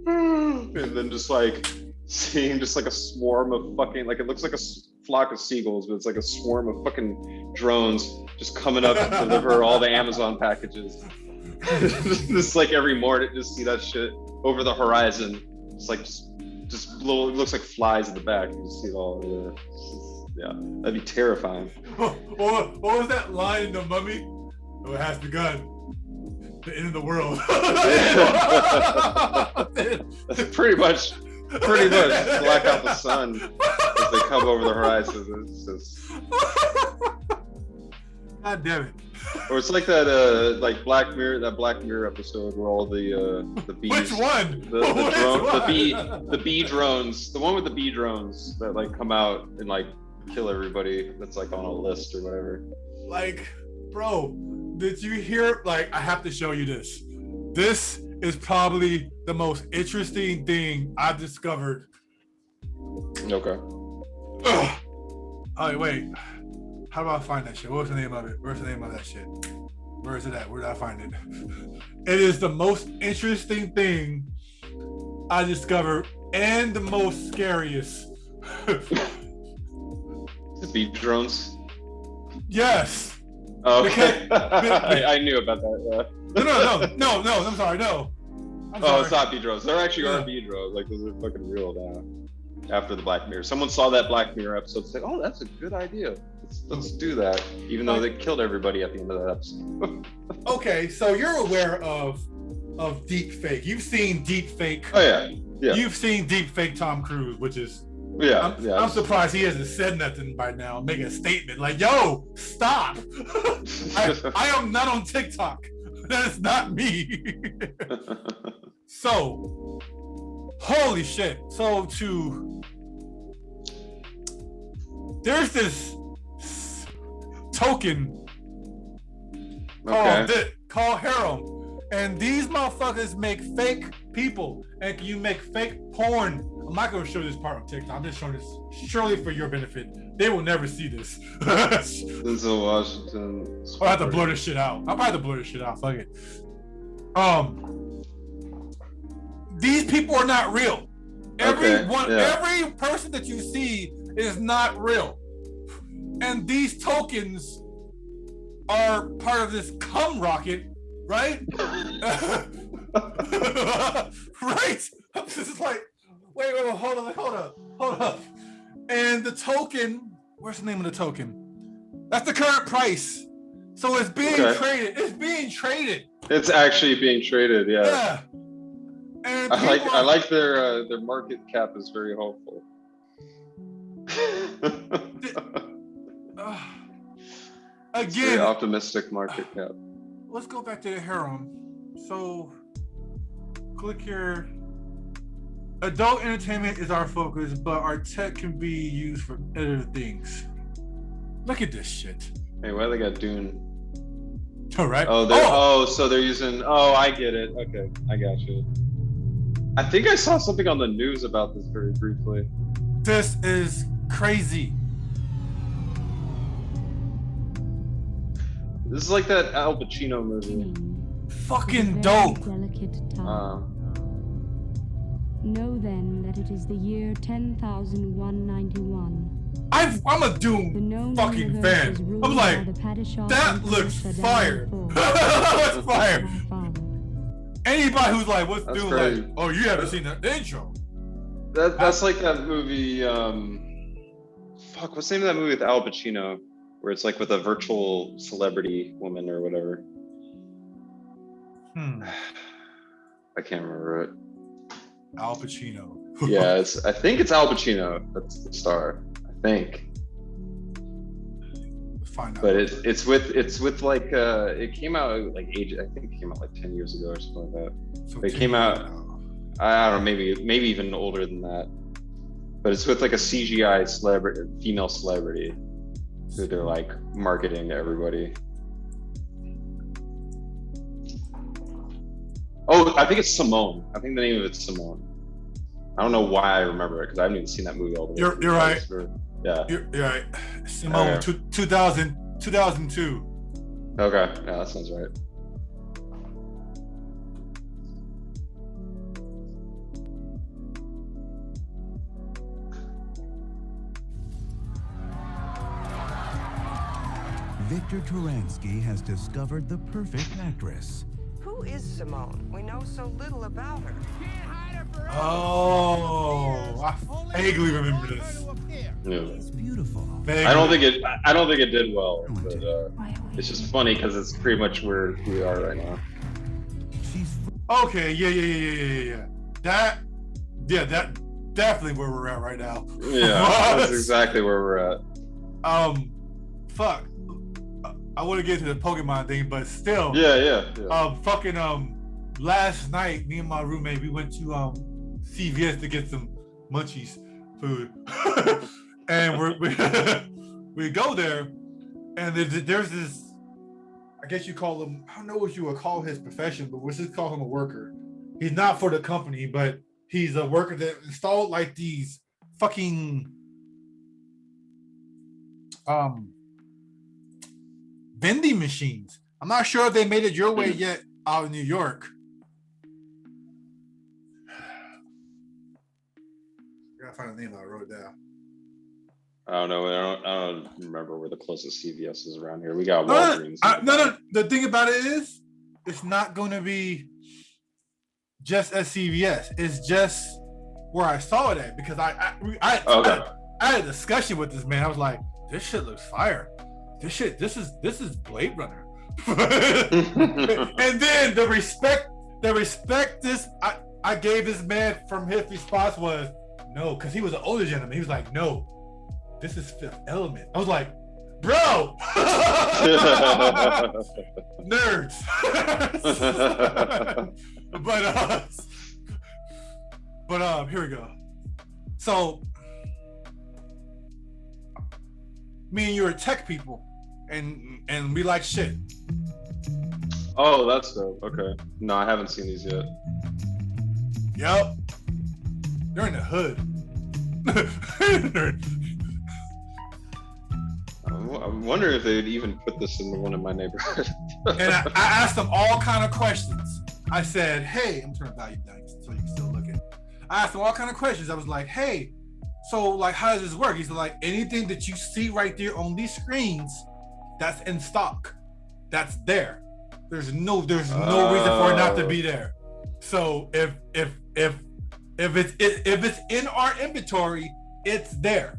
and then just like seeing just like a swarm of fucking, like it looks like a flock of seagulls, but it's like a swarm of fucking drones just coming up to deliver all the Amazon packages. Just like every morning, just see that shit over the horizon. It's like just little, it looks like flies in the back. You see it all there. Yeah, that'd be terrifying. What was that line in The Mummy? Oh, it has begun. The end of the world. That's pretty much black out the sun as they come over the horizon. It's just... God damn it. Or it's like that like Black Mirror episode where all the bees. Which one? The bee drones. The one with the bee drones that like come out and like kill everybody that's like on a list or whatever. Like, bro, did you hear? Like, I have to show you this. This is probably the most interesting thing I've discovered. Okay. Oh wait. How do I find that shit? What's the name of it? Where's the name of that shit? Where is it at? Where did I find it? It is the most interesting thing I discovered and the most scariest. The bee drones? Yes. Oh, okay. I knew about that. Yeah. No, I'm sorry, no. It's not bee drones. There actually are bee drones. Like, those are fucking real now. After the Black Mirror. Someone saw that Black Mirror episode and said, oh, that's a good idea. Let's do that. Even though they killed everybody at the end of that episode. Okay, so you're aware of deep fake. You've seen deep fake. Oh, yeah. You've seen deep fake Tom Cruise, which is Yeah, I'm surprised he hasn't said nothing by now. Make a statement like, "Yo, stop! I am not on TikTok. That is not me." So, holy shit! So there's this token called Harem, and these motherfuckers make fake people, and you make fake porn. I'm not gonna show this part on TikTok. I'm just showing this surely for your benefit. They will never see this. Denzel Washington. I'll have to blur this shit out. I'll probably have to blur this shit out. Fuck it. These people are not real. Every person that you see is not real. And these tokens are part of this cum rocket, right? Right? This is like, wait, hold up. And the token, where's the name of the token? That's the current price. So it's being traded. It's being traded. It's actually being traded, yeah. Yeah. And I like their market cap is very hopeful. Again, very optimistic market cap. Let's go back to the harem. So click here. Adult entertainment is our focus, but our tech can be used for other things. Look at this shit. Hey, why they got Dune? All right. So they're using. Oh, I get it. Okay, I got you. I think I saw something on the news about this very briefly. This is crazy. This is like that Al Pacino movie. Fucking dope. Know then that it is the year 10,191. I'm a Doom fucking fan. I'm like, that looks fire. That looks fire. Anybody who's like, what's Doom like? Oh, you haven't seen the intro. That's like that movie. What's the name of that movie with Al Pacino, where it's like with a virtual celebrity woman or whatever? I can't remember it. Al Pacino. Yeah, I think it's Al Pacino. That's the star. I think. Let's find out. But it's with like it came out like I think it came out like 10 years ago or something like that. So it came out. I don't know, maybe even older than that. But it's with like a CGI female celebrity who they're like marketing to everybody. Oh, I think it's Simone. I think the name of it's Simone. I don't know why I remember it because I haven't even seen that movie all the way. You're right. Yeah. You're right. Simone, okay. 2002. Okay, yeah, that sounds right. Victor Turansky has discovered the perfect actress. Who is Simone? We know so little about her. Oh, I vaguely remember this. Yeah. It's beautiful. Vaguely. I don't think it did well, but it's just funny because it's pretty much where we are right now. Okay, yeah. That definitely where we're at right now. Yeah, that's exactly where we're at. Fuck. I want to get to the Pokemon thing, but still. Yeah. Last night, me and my roommate, we went to CVS to get some munchies food, and we go there, and there's this. I guess you call him. I don't know what you would call his profession, but let's just call him a worker. He's not for the company, but he's a worker that installed like these fucking vending machines. I'm not sure if they made it your way yet out in New York. I gotta find a name I wrote it down. I don't know. I don't remember where the closest CVS is around here. We got Walgreens. No. The thing about it is, it's not going to be just at CVS. It's just where I saw it at because I had a discussion with this man. I was like, this shit looks fire. This is Blade Runner. And then the respect this I gave this man from his response was, no, because he was an older gentleman. He was like, no, this is Fifth Element. I was like, bro, nerds. but here we go. So me and you are tech people, and we like shit. Oh, that's dope. Okay. No, I haven't seen these yet. Yep. They're in the hood. I'm wondering if they'd even put this in the one in my neighborhood. And I asked them all kind of questions. I said, hey, I'm turning value down so you can still look at it. I asked them all kind of questions. I was like, hey, so like, how does this work? He's like, anything that you see right there on these screens, that's in stock. That's there. There's no reason for it not to be there. So if it's in our inventory, it's there.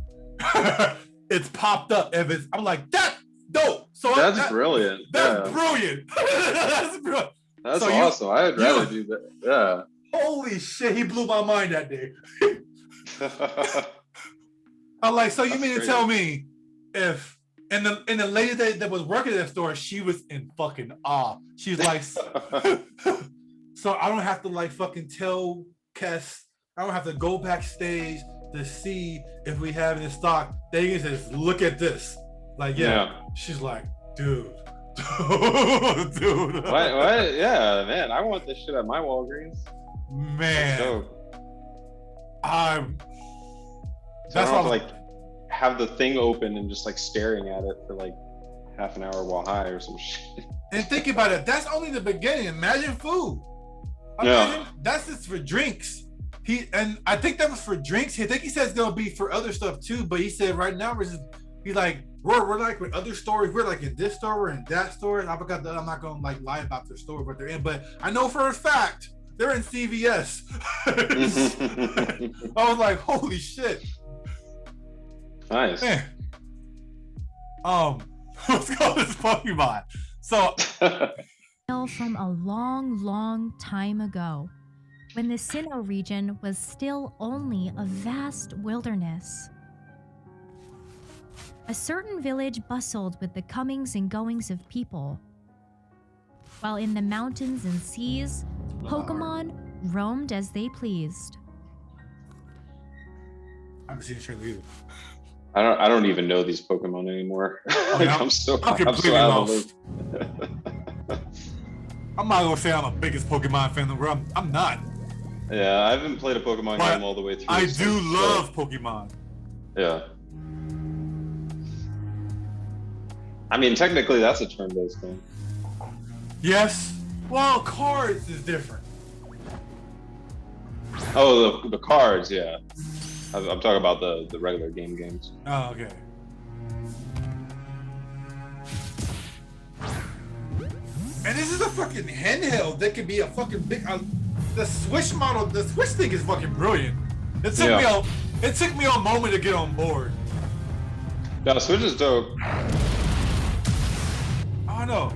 It's popped up. I'm like, that's dope. So that's brilliant. That's brilliant. That's brilliant. That's so awesome. I'd rather do that. Yeah. Holy shit, he blew my mind that day. I'm like, so you mean to tell me if and the lady that was working at that store, she was in fucking awe. She's like, so I don't have to like fucking tell Kes, I don't have to go backstage to see if we have it in stock. They can just look at this. Like, yeah. She's like, dude. Dude. What? Yeah, man. I want this shit at my Walgreens. Man. That's why like have the thing open and just like staring at it for like half an hour while high or some shit. And think about it, that's only the beginning. Imagine food. That's just for drinks. I think that was for drinks. I think he says gonna be for other stuff too, but he said right now we're like with other stores, we're like in this store, we're in that store. I forgot that I'm not gonna like lie about their store, but they're in, but I know for a fact they're in CVS. I was like, holy shit. Nice. Man. Let's go to this Pokemon. So from a long, long time ago, when the Sinnoh region was still only a vast wilderness. A certain village bustled with the comings and goings of people, while in the mountains and seas, Pokemon roamed as they pleased. I haven't seen the trailer either. I don't even know these Pokemon anymore. I'm so completely out lost. of the loop. I'm not gonna say I'm the biggest Pokemon fan in the world. I'm not. Yeah, I haven't played a Pokemon game all the way through. I do love Pokemon. Yeah. I mean, technically, that's a turn-based game. Yes. Well, cards is different. Oh, the cards, yeah. I'm talking about the regular games. Oh, okay. And this is a fucking handheld that could be a fucking big. The Switch model, the Switch thing is fucking brilliant. It took me a moment to get on board. Yeah, Switch is dope. I don't know.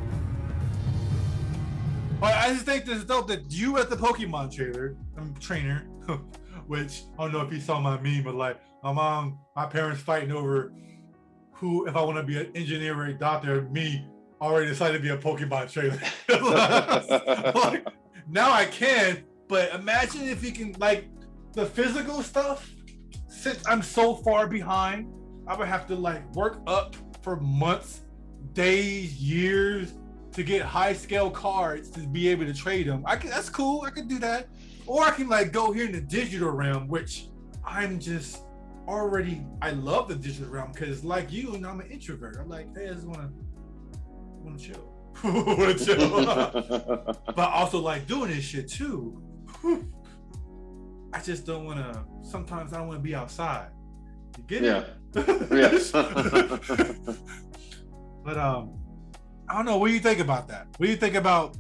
But I just think this is dope that you at the Pokemon trainer, which I don't know if you saw my meme, but like my parents fighting over who, if I want to be an engineer or a doctor, me already decided to be a Pokemon trainer. Like, now I can, but imagine if you can, like, the physical stuff, since I'm so far behind, I would have to like work up for months, days, years to get high scale cards to be able to trade them. That's cool, I can do that. Or I can like go here in the digital realm, which I'm just already, I love the digital realm because like you, and I'm an introvert. I'm like, hey, I just wanna chill. Wanna chill. But also like doing this shit too. I just don't wanna, sometimes I don't wanna be outside. You get it? Yeah. But I don't know, what do you think about that? What do you think about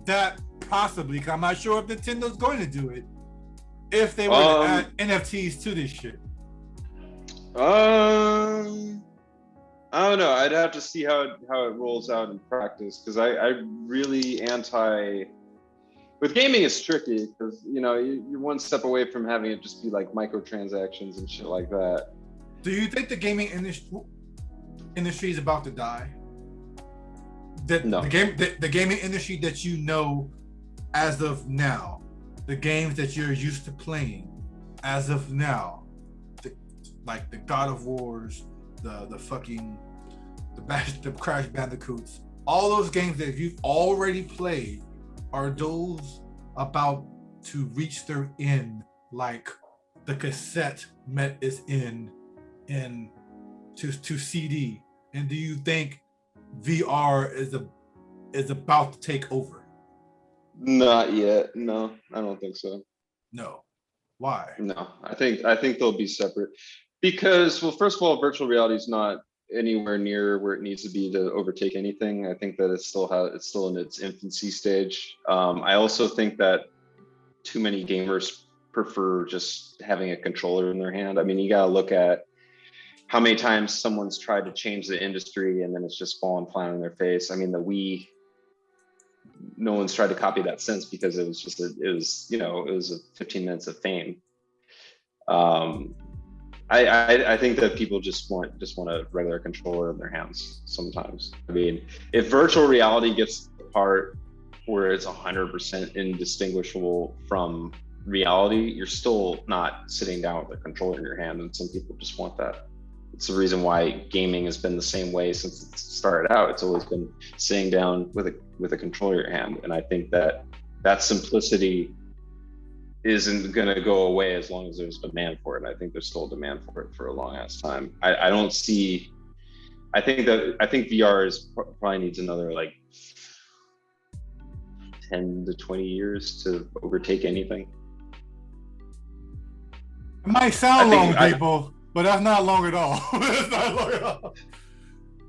that possibly? Cause I'm not sure if Nintendo's going to do it. If they were to add NFTs to this shit. I don't know. I'd have to see how it rolls out in practice, because I really anti with gaming it's tricky because you're one step away from having it just be like microtransactions and shit like that. Do you think the gaming industry is about to die? No. The gaming industry that you know as of now, the games that you're used to playing as of now, like the God of Wars, the Crash Bandicoots, all those games that you've already played, are those about to reach their end like the cassette met its end to CD? And do you think VR is about to take over? Not yet. No, I don't think so. No. Why? No, I think they'll be separate because, well, first of all, virtual reality is not anywhere near where it needs to be to overtake anything. I think that it's still in its infancy stage. I also think that too many gamers prefer just having a controller in their hand. I mean, you gotta look at how many times someone's tried to change the industry and then it's just fallen flat on their face. I mean, the Wii, no one's tried to copy that since because it was 15 minutes of fame. I think that people just want a regular controller in their hands sometimes. I mean, if virtual reality gets to the part where it's 100% indistinguishable from reality, you're still not sitting down with a controller in your hand, and some people just want that. It's the reason why gaming has been the same way since it started out. It's always been sitting down with a controller in your hand, and I think that simplicity isn't going to go away as long as there's demand for it. And I think there's still demand for it for a long ass time. I think VR probably needs another like 10 to 20 years to overtake anything. It might sound long, people, but that's not long at all. That's not long at all.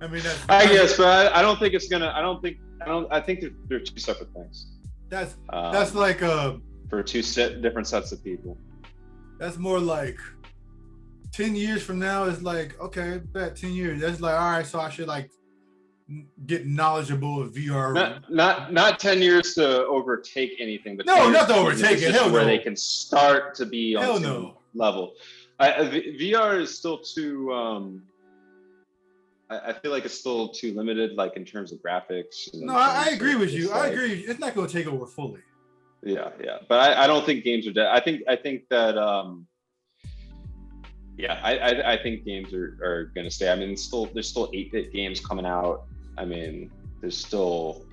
I mean, I guess, but I don't think it's gonna. I think they're two separate things. That's like for two different sets of people. That's more like 10 years from now is like, okay, bet 10 years. That's like, all right, so I should like get knowledgeable of VR. Not 10 years to overtake anything, but no, not to overtake it. Hell where no. They can start to be on Hell the no. level. VR is still too. I feel like it's still too limited, like in terms of graphics. No, I agree with you. I agree. It's not going to take over fully. Yeah, but I don't think games are dead. I think that I think games are going to stay. I mean, there's still 8-bit games coming out. I mean, there's still,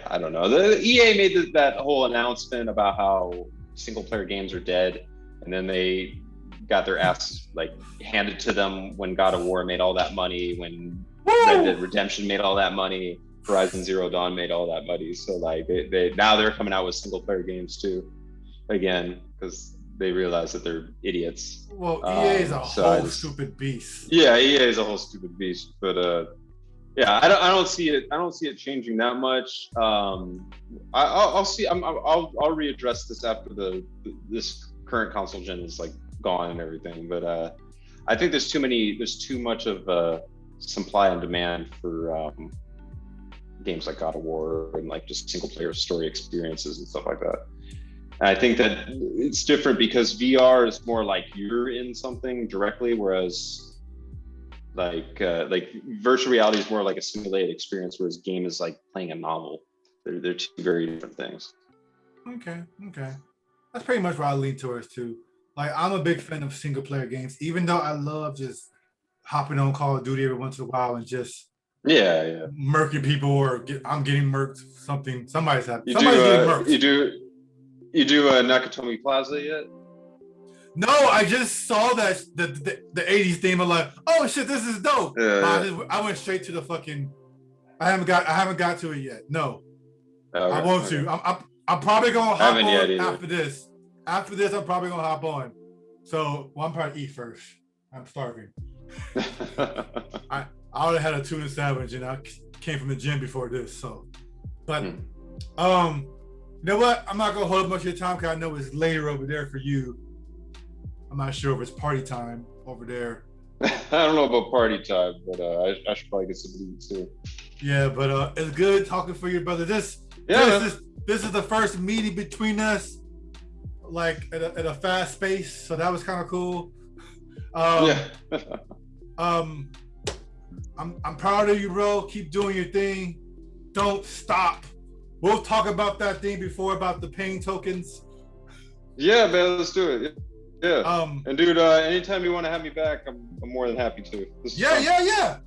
I don't know. The EA made that whole announcement about how single player games are dead, and then they got their ass like handed to them when God of War made all that money, when Red Dead Redemption made all that money, Horizon Zero Dawn made all that money. So like now they're coming out with single player games too, again, because they realize that they're idiots. Well, EA is a whole stupid beast. Yeah, EA is a whole stupid beast, but I don't see it changing that much. I'll see. I'll readdress this after this current console gen is like gone and everything. But I think there's too much of supply and demand for games like God of War and like just single player story experiences and stuff like that. And I think that it's different because VR is more like you're in something directly, whereas like virtual reality is more like a simulated experience, whereas game is like playing a novel. They're two very different things. Okay. That's pretty much what I lean towards too. Like, I'm a big fan of single player games, even though I love just hopping on Call of Duty every once in a while and just murking people, or I'm getting murked. Somebody's getting murked. You do Nakatomi Plaza yet? No, I just saw that the 80s theme. I'm like, oh shit, this is dope. I went straight to the fucking. I haven't got to it yet. No, I want to. I'm probably gonna hop on after this. After this, I'm probably gonna hop on. So, I'm probably eat first. I'm starving. I already had a tuna sandwich and I came from the gym before this. So, but you know what? I'm not gonna hold up much of your time because I know it's later over there for you. I'm not sure if it's party time over there. I don't know about party time, but I should probably get some to eat too. Yeah, but it's good talking for you, brother. This Yeah. This is the first meeting between us, like at a fast space. So that was kind of cool. Yeah. I'm proud of you, bro. Keep doing your thing. Don't stop. We'll talk about that thing before about the pain tokens. Yeah, man, let's do it. Yeah. And dude, anytime you want to have me back, I'm more than happy to. Yeah.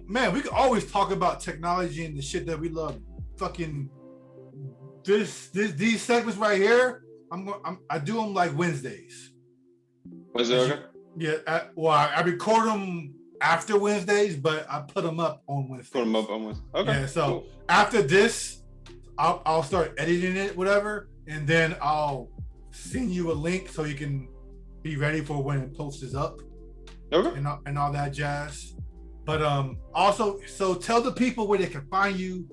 Man, we can always talk about technology and the shit that we love. Fucking these segments right here. I do them like Wednesdays. Was it okay? Yeah. I record them after Wednesdays, but I put them up on Wednesdays. Put them up on Wednesdays. Okay. Yeah. So cool. After this, I'll start editing it, whatever, and then I'll send you a link so you can be ready for when it posts up. Okay. And all that jazz. But also, so tell the people where they can find you,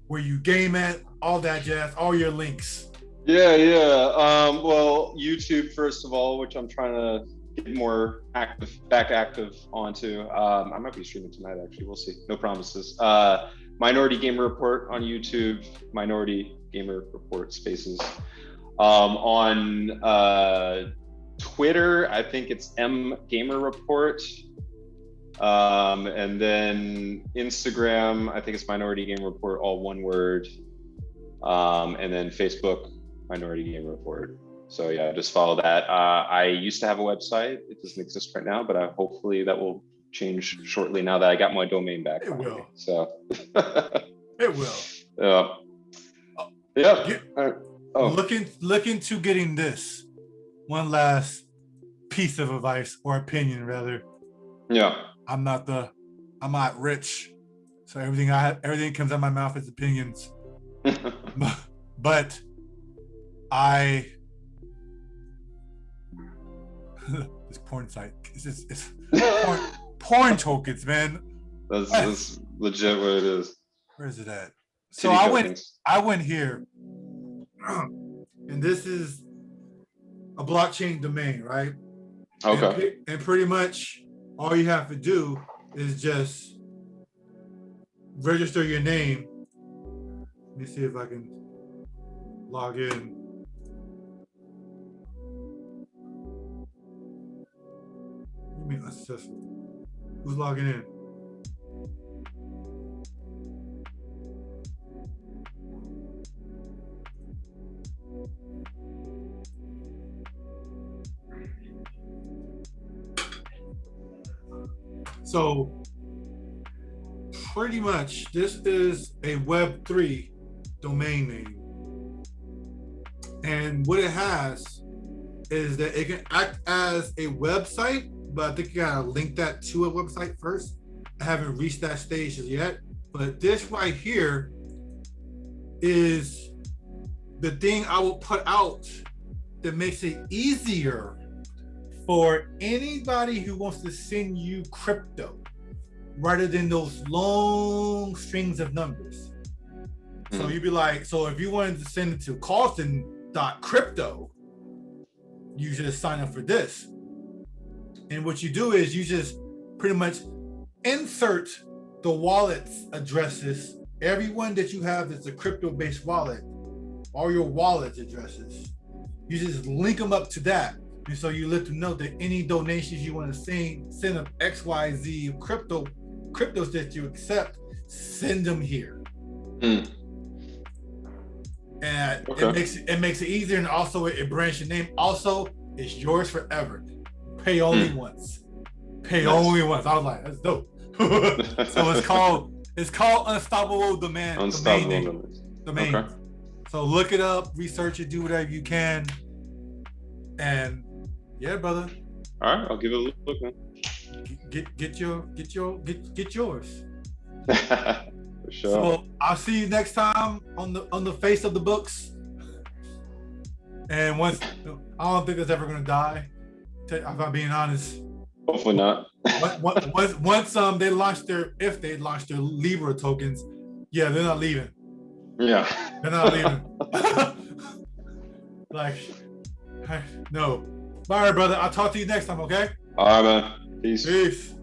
where you game at, all that jazz, all your links. Yeah. Well, YouTube first of all, which I'm trying to get more active onto. I might be streaming tonight. Actually, we'll see. No promises. Minority Gamer Report on YouTube. Minority Gamer Report Spaces. On Twitter, I think it's M Gamer Report. And then Instagram, I think it's Minority Game Report, all one word. And then Facebook, Minority Game Report. So yeah, just follow that. I used to have a website. It doesn't exist right now, but hopefully that will change shortly now that I got my domain back. It will. So it will. Yeah. Look into getting this. One last piece of advice or opinion, rather. Yeah. I'm not rich, so everything comes out of my mouth is opinions. But this porn site. It's porn tokens, man. That's legit what it is. Where is it at? So I went here, and this is a blockchain domain, right? Okay. And pretty much all you have to do is just register your name. Let me see if I can log in. What do you mean unsuccessful? Who's logging in? So pretty much this is a Web3 domain name. And what it has is that it can act as a website, but I think you gotta link that to a website first. I haven't reached that stage yet, but this right here is the thing I will put out that makes it easier for anybody who wants to send you crypto rather than those long strings of numbers. So you'd be like, so if you wanted to send it to Karlton.crypto, you just sign up for this. And what you do is you just pretty much insert the wallet's addresses, everyone that you have that's a crypto-based wallet, all your wallet addresses, you just link them up to that. And so you let them know that any donations you want to send them XYZ cryptos that you accept, send them here. And it makes it easier, and also it brands your name. Also, it's yours forever. Pay only once. Only once. I was like, that's dope. So it's called Unstoppable Domain. Domain. Okay. So look it up, research it, do whatever you can. And yeah, brother. All right, I'll give it a look, man. Get yours. For sure. So I'll see you next time on the face of the books. And once I don't think it's ever gonna die. If I'm being honest. Hopefully not. Once they launch their Libra tokens, yeah, they're not leaving. Yeah. They're not leaving. Like, no. All right, brother. I'll talk to you next time, okay? All right, man. Peace.